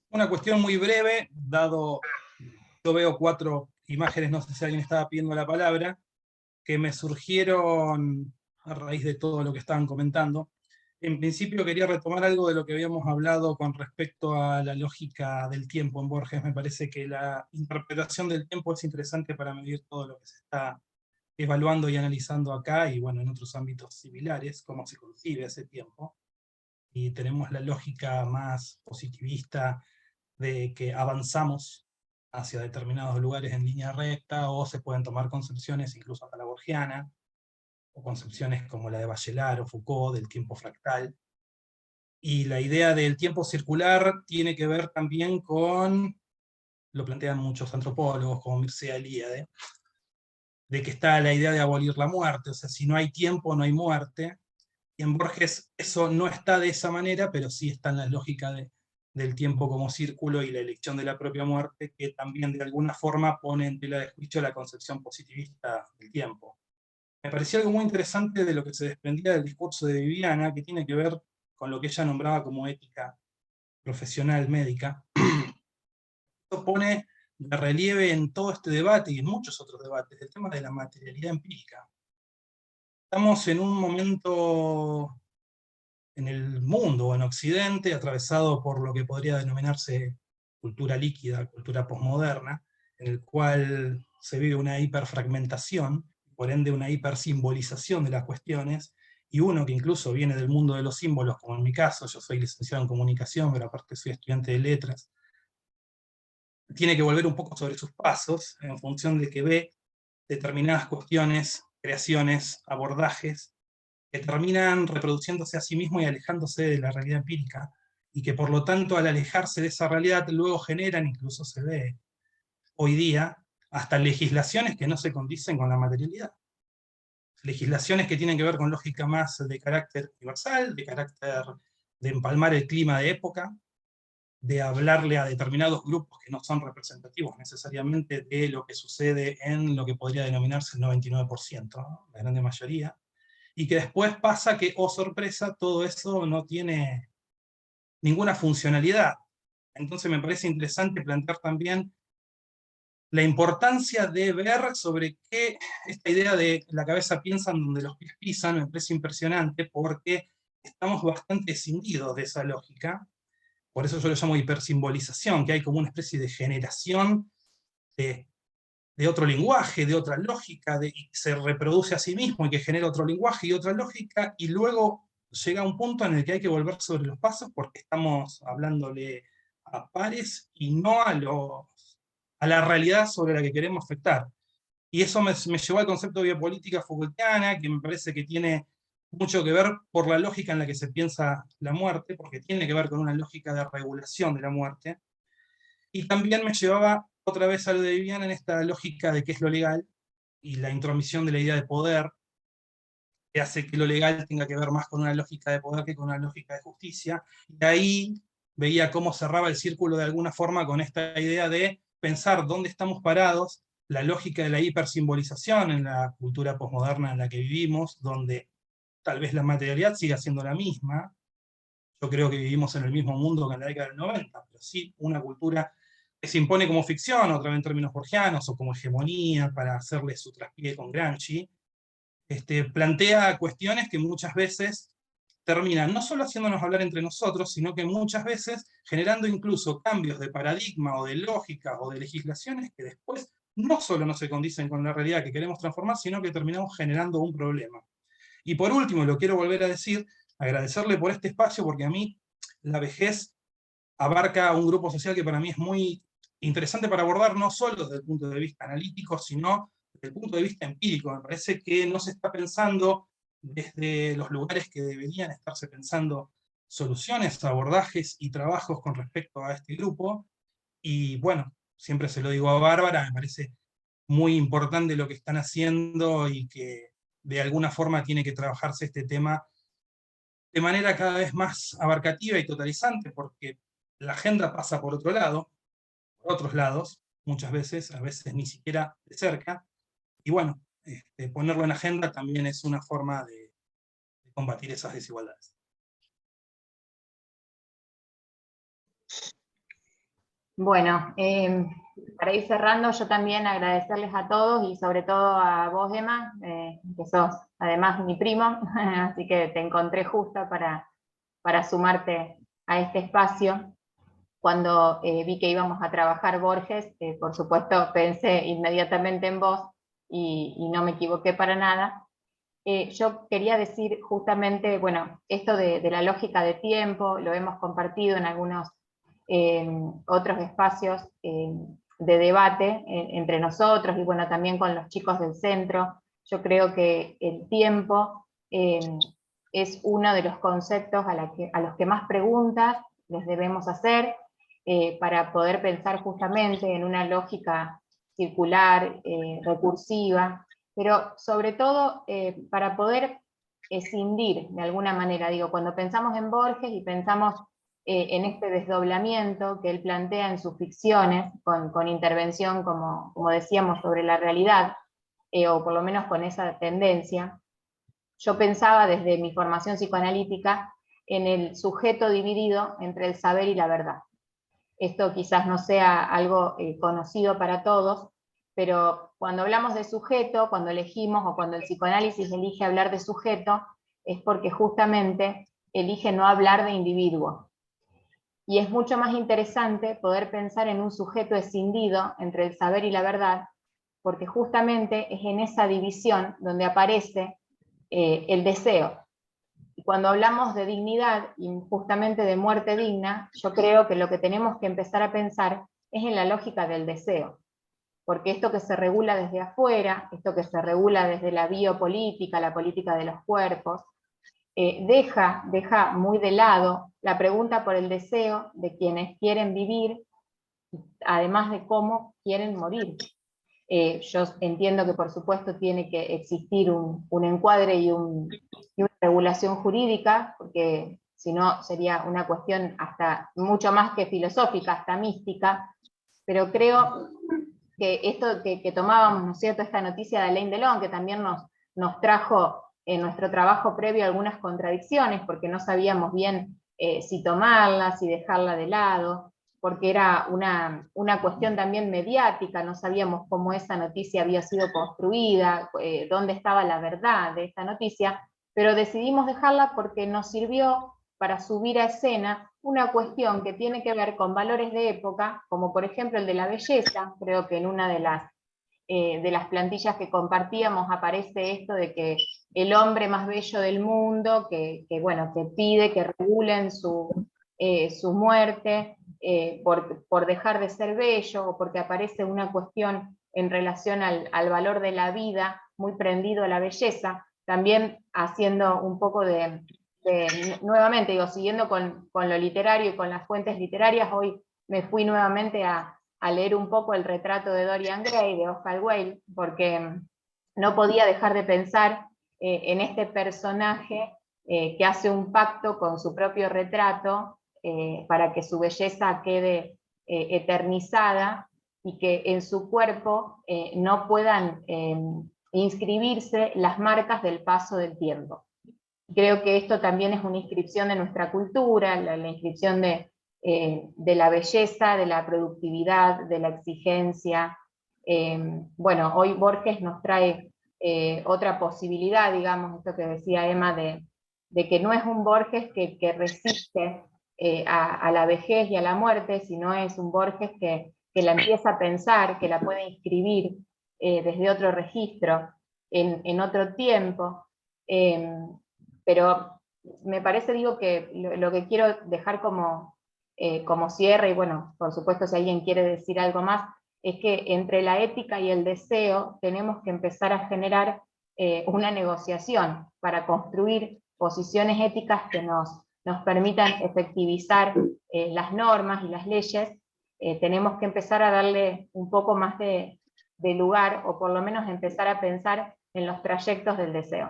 Una cuestión muy breve, dado, yo veo 4 imágenes, no sé si alguien estaba pidiendo la palabra, que me surgieron a raíz de todo lo que estaban comentando. En principio quería retomar algo de lo que habíamos hablado con respecto a la lógica del tiempo en Borges. Me parece que la interpretación del tiempo es interesante para medir todo lo que se está evaluando y analizando acá, y bueno, en otros ámbitos similares, cómo se concibe ese tiempo. Y tenemos la lógica más positivista de que avanzamos hacia determinados lugares en línea recta, o se pueden tomar concepciones incluso hasta la borgiana, o concepciones como la de Bachelard o Foucault del tiempo fractal. Y la idea del tiempo circular tiene que ver también con, lo plantean muchos antropólogos como Mircea Eliade, de que está la idea de abolir la muerte, o sea, si no hay tiempo no hay muerte. Y en Borges eso no está de esa manera, pero sí está en la lógica del tiempo como círculo y la elección de la propia muerte, que también de alguna forma pone en tela de juicio la concepción positivista del tiempo. Me pareció algo muy interesante de lo que se desprendía del discurso de Viviana, que tiene que ver con lo que ella nombraba como ética profesional médica. Esto pone de relieve en todo este debate y en muchos otros debates el tema de la materialidad empírica. Estamos en un momento en el mundo, en Occidente, atravesado por lo que podría denominarse cultura líquida, cultura posmoderna, en el cual se vive una hiperfragmentación, por ende una hipersimbolización de las cuestiones, y uno que incluso viene del mundo de los símbolos, como en mi caso, yo soy licenciado en comunicación, pero aparte soy estudiante de letras, tiene que volver un poco sobre sus pasos, en función de que ve determinadas cuestiones, creaciones, abordajes, que terminan reproduciéndose a sí mismo y alejándose de la realidad empírica, y que por lo tanto al alejarse de esa realidad luego generan, incluso se ve hoy día, hasta legislaciones que no se condicen con la materialidad. Legislaciones que tienen que ver con lógica más de carácter universal, de carácter de empalmar el clima de época, de hablarle a determinados grupos que no son representativos necesariamente de lo que sucede en lo que podría denominarse el 99%, ¿no? La grande mayoría, y que después pasa que, oh sorpresa, todo eso no tiene ninguna funcionalidad. Entonces me parece interesante plantear también la importancia de ver sobre qué esta idea de la cabeza piensa en donde los pies pisan me parece impresionante, porque estamos bastante escindidos de esa lógica. Por eso yo lo llamo hipersimbolización, que hay como una especie de generación de otro lenguaje, de otra lógica, y se reproduce a sí mismo y que genera otro lenguaje y otra lógica, y luego llega un punto en el que hay que volver sobre los pasos porque estamos hablándole a pares y no a la realidad sobre la que queremos afectar. Y eso me llevó al concepto de biopolítica Foucaultiana, que me parece que tiene mucho que ver por la lógica en la que se piensa la muerte, porque tiene que ver con una lógica de regulación de la muerte. Y también me llevaba otra vez a lo de Viviana en esta lógica de qué es lo legal, y la intromisión de la idea de poder, que hace que lo legal tenga que ver más con una lógica de poder que con una lógica de justicia. Y ahí veía cómo cerraba el círculo de alguna forma con esta idea de pensar dónde estamos parados, la lógica de la hipersimbolización en la cultura posmoderna en la que vivimos, donde tal vez la materialidad siga siendo la misma. Yo creo que vivimos en el mismo mundo que en la década del 90, pero sí una cultura que se impone como ficción, otra vez en términos borgianos, o como hegemonía, para hacerle su traspié con Gramsci, plantea cuestiones que muchas veces terminan no solo haciéndonos hablar entre nosotros, sino que muchas veces generando incluso cambios de paradigma o de lógica o de legislaciones que después no solo no se condicen con la realidad que queremos transformar, sino que terminamos generando un problema. Y por último, lo quiero volver a decir, agradecerle por este espacio, porque a mí la vejez abarca un grupo social que para mí es muy interesante para abordar, no solo desde el punto de vista analítico, sino desde el punto de vista empírico. Me parece que no se está pensando desde los lugares que deberían estarse pensando soluciones, abordajes y trabajos con respecto a este grupo. Y bueno, siempre se lo digo a Bárbara, me parece muy importante lo que están haciendo y que de alguna forma tiene que trabajarse este tema de manera cada vez más abarcativa y totalizante, porque la agenda pasa por otro lado, por otros lados, muchas veces, a veces ni siquiera de cerca, y bueno, ponerlo en agenda también es una forma de combatir esas desigualdades. Bueno, para ir cerrando, yo también agradecerles a todos y sobre todo a vos, Emma, que sos además mi primo, así que te encontré justa para sumarte a este espacio. Cuando vi que íbamos a trabajar Borges, por supuesto pensé inmediatamente en vos y no me equivoqué para nada. Yo quería decir justamente, bueno, esto de la lógica de tiempo, lo hemos compartido en algunos otros espacios de debate entre nosotros y bueno, también con los chicos del centro. Yo creo que el tiempo es uno de los conceptos a los que más preguntas les debemos hacer para poder pensar justamente en una lógica circular, recursiva, pero sobre todo para poder escindir de alguna manera, digo, cuando pensamos en Borges y pensamos en este desdoblamiento que él plantea en sus ficciones, con intervención, como decíamos, sobre la realidad, o por lo menos con esa tendencia, yo pensaba desde mi formación psicoanalítica en el sujeto dividido entre el saber y la verdad. Esto quizás no sea algo conocido para todos, pero cuando hablamos de sujeto, cuando elegimos o cuando el psicoanálisis elige hablar de sujeto, es porque justamente elige no hablar de individuo. Y es mucho más interesante poder pensar en un sujeto escindido entre el saber y la verdad, porque justamente es en esa división donde aparece el deseo. Y cuando hablamos de dignidad y justamente de muerte digna, yo creo que lo que tenemos que empezar a pensar es en la lógica del deseo. Porque esto que se regula desde afuera, esto que se regula desde la biopolítica, la política de los cuerpos, deja muy de lado la pregunta por el deseo de quienes quieren vivir, además de cómo quieren morir. Yo entiendo que por supuesto tiene que existir un encuadre y una regulación jurídica, porque sino sería una cuestión hasta mucho más que filosófica, hasta mística, pero creo que esto que tomábamos, ¿no es cierto?, esta noticia de Alain Delon, que también nos trajo en nuestro trabajo previo algunas contradicciones, porque no sabíamos bien si tomarla, si dejarla de lado, porque era una cuestión también mediática, no sabíamos cómo esa noticia había sido construida, dónde estaba la verdad de esta noticia, pero decidimos dejarla porque nos sirvió para subir a escena una cuestión que tiene que ver con valores de época, como por ejemplo el de la belleza. Creo que en una de las plantillas que compartíamos aparece esto de que el hombre más bello del mundo, que pide que regulen su muerte por dejar de ser bello, o porque aparece una cuestión en relación al valor de la vida, muy prendido a la belleza, también haciendo un poco nuevamente, digo, siguiendo con lo literario y con las fuentes literarias. Hoy me fui nuevamente a leer un poco el retrato de Dorian Gray, de Oscar Wilde, porque no podía dejar de pensar en este personaje que hace un pacto con su propio retrato para que su belleza quede eternizada, y que en su cuerpo no puedan inscribirse las marcas del paso del tiempo. Creo que esto también es una inscripción de nuestra cultura, la inscripción de la belleza, de la productividad, de la exigencia. Bueno, hoy Borges nos trae otra posibilidad, digamos, esto que decía Emma, de que no es un Borges que resiste a la vejez y a la muerte, sino es un Borges que la empieza a pensar, que la puede inscribir desde otro registro, en otro tiempo. Pero me parece, digo, que lo que quiero dejar como cierre, y bueno, por supuesto si alguien quiere decir algo más, es que entre la ética y el deseo tenemos que empezar a generar una negociación para construir posiciones éticas que nos permitan efectivizar las normas y las leyes. Tenemos que empezar a darle un poco más de lugar, o por lo menos empezar a pensar en los trayectos del deseo.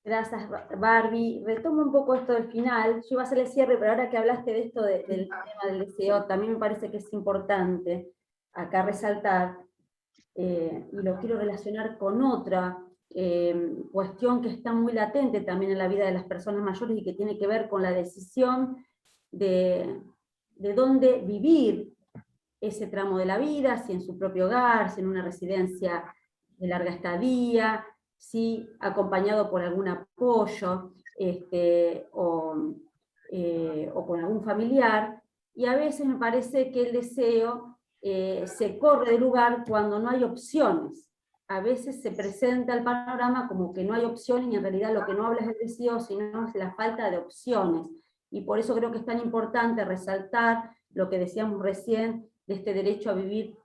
Gracias, Barbie. Retomo un poco esto del final. Yo iba a hacer el cierre, pero ahora que hablaste de esto del tema del deseo, también me parece que es importante acá resaltar, y lo quiero relacionar con otra cuestión que está muy latente también en la vida de las personas mayores, y que tiene que ver con la decisión de dónde vivir ese tramo de la vida, si en su propio hogar, si en una residencia de larga estadía, si acompañado por algún apoyo, o con algún familiar. Y a veces me parece que el deseo se corre del lugar cuando no hay opciones. A veces se presenta el panorama como que no hay opciones, y en realidad lo que no habla es el deseo, sino es la falta de opciones. Y por eso creo que es tan importante resaltar lo que decíamos recién, de este derecho a vivir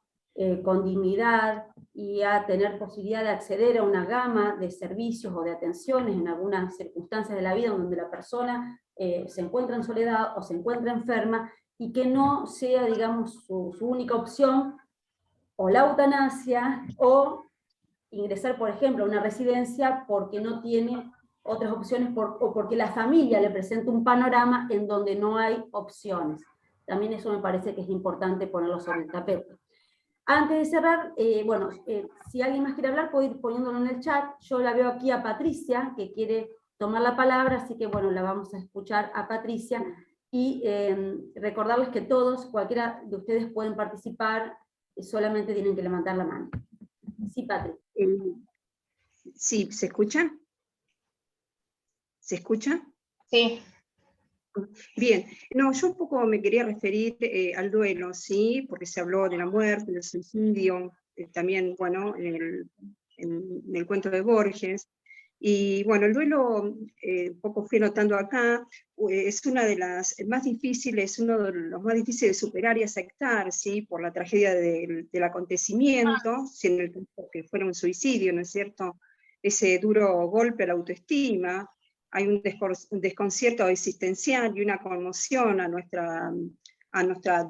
con dignidad, y a tener posibilidad de acceder a una gama de servicios o de atenciones en algunas circunstancias de la vida donde la persona se encuentra en soledad o se encuentra enferma, y que no sea, digamos, su única opción o la eutanasia, o ingresar, por ejemplo, a una residencia porque no tiene otras opciones, o porque la familia le presenta un panorama en donde no hay opciones. También eso me parece que es importante ponerlo sobre el tapete. Antes de cerrar, si alguien más quiere hablar, puede ir poniéndolo en el chat. Yo la veo aquí a Patricia, que quiere tomar la palabra, así que bueno, la vamos a escuchar a Patricia, y recordarles que todos, cualquiera de ustedes pueden participar, solamente tienen que levantar la mano. Sí, Patricia. Sí, ¿se escucha? ¿Se escucha? Sí. Bien, no, yo un poco me quería referir al duelo, ¿sí? Porque se habló de la muerte, del suicidio, también, bueno, en el cuento de Borges. Y bueno, el duelo, un poco fui notando acá, es una de las más difíciles, uno de los más difíciles de superar y aceptar, ¿sí? Por la tragedia del acontecimiento, si en el caso que fuera un suicidio, ¿no es cierto? Ese duro golpe a la autoestima. Hay un desconcierto existencial y una conmoción a nuestra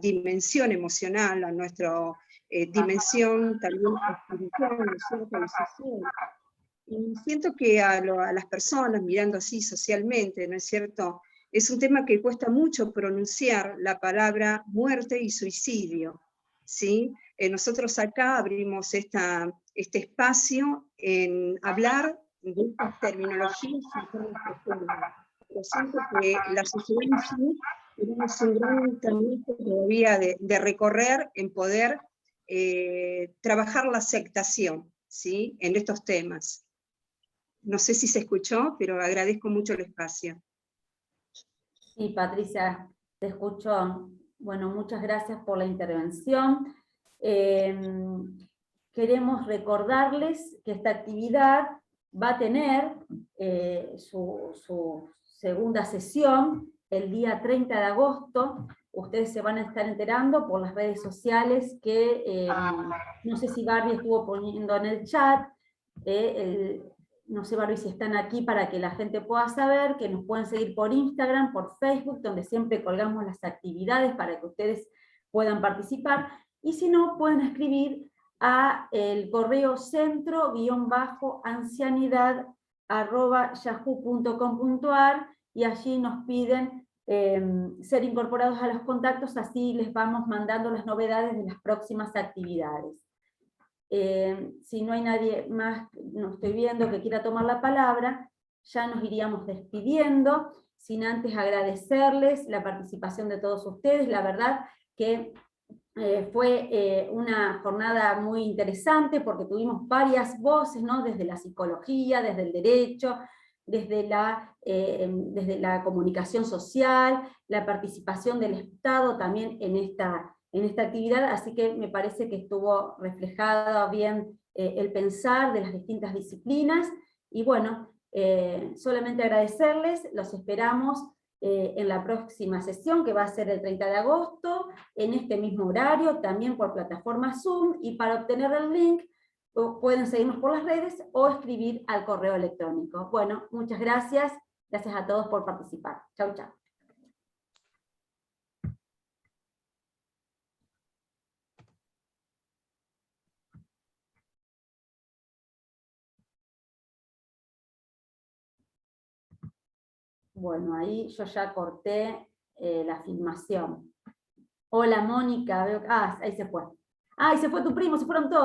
dimensión emocional, a nuestra dimensión también espiritual, ¿no es cierto? Y social. Y siento que a las personas, mirando así socialmente, ¿no es cierto?, es un tema que cuesta mucho pronunciar la palabra muerte y suicidio, ¿sí? Nosotros acá abrimos este espacio en hablar de estas terminologías. Pero siento que la sociedad en sí tenemos un gran camino todavía de recorrer en poder trabajar la aceptación, ¿sí?, en estos temas. No sé si se escuchó, pero agradezco mucho el espacio. Sí, Patricia, te escucho. Bueno, muchas gracias por la intervención. Queremos recordarles que esta actividad va a tener su segunda sesión el día 30 de agosto. Ustedes se van a estar enterando por las redes sociales que, no sé si Barbie estuvo poniendo en el chat, no sé, Barbie, si están aquí para que la gente pueda saber, que nos pueden seguir por Instagram, por Facebook, donde siempre colgamos las actividades para que ustedes puedan participar, y si no, pueden escribir a el correo centro-ancianidad@yahoo.com.ar, y allí nos piden ser incorporados a los contactos, así les vamos mandando las novedades de las próximas actividades. Si no hay nadie más, no estoy viendo, que quiera tomar la palabra, ya nos iríamos despidiendo, sin antes agradecerles la participación de todos ustedes. La verdad que fue una jornada muy interesante, porque tuvimos varias voces, ¿no?, desde la psicología, desde el derecho, desde la comunicación social, la participación del Estado también en esta actividad, así que me parece que estuvo reflejado bien el pensar de las distintas disciplinas, y bueno, solamente agradecerles, los esperamos en la próxima sesión, que va a ser el 30 de agosto, en este mismo horario, también por plataforma Zoom, y para obtener el link pueden seguirnos por las redes o escribir al correo electrónico. Bueno, muchas gracias a todos por participar. Chau, chau. Bueno, ahí yo ya corté la filmación. Hola, Mónica. Ahí se fue. Ahí se fue tu primo, se fueron todos.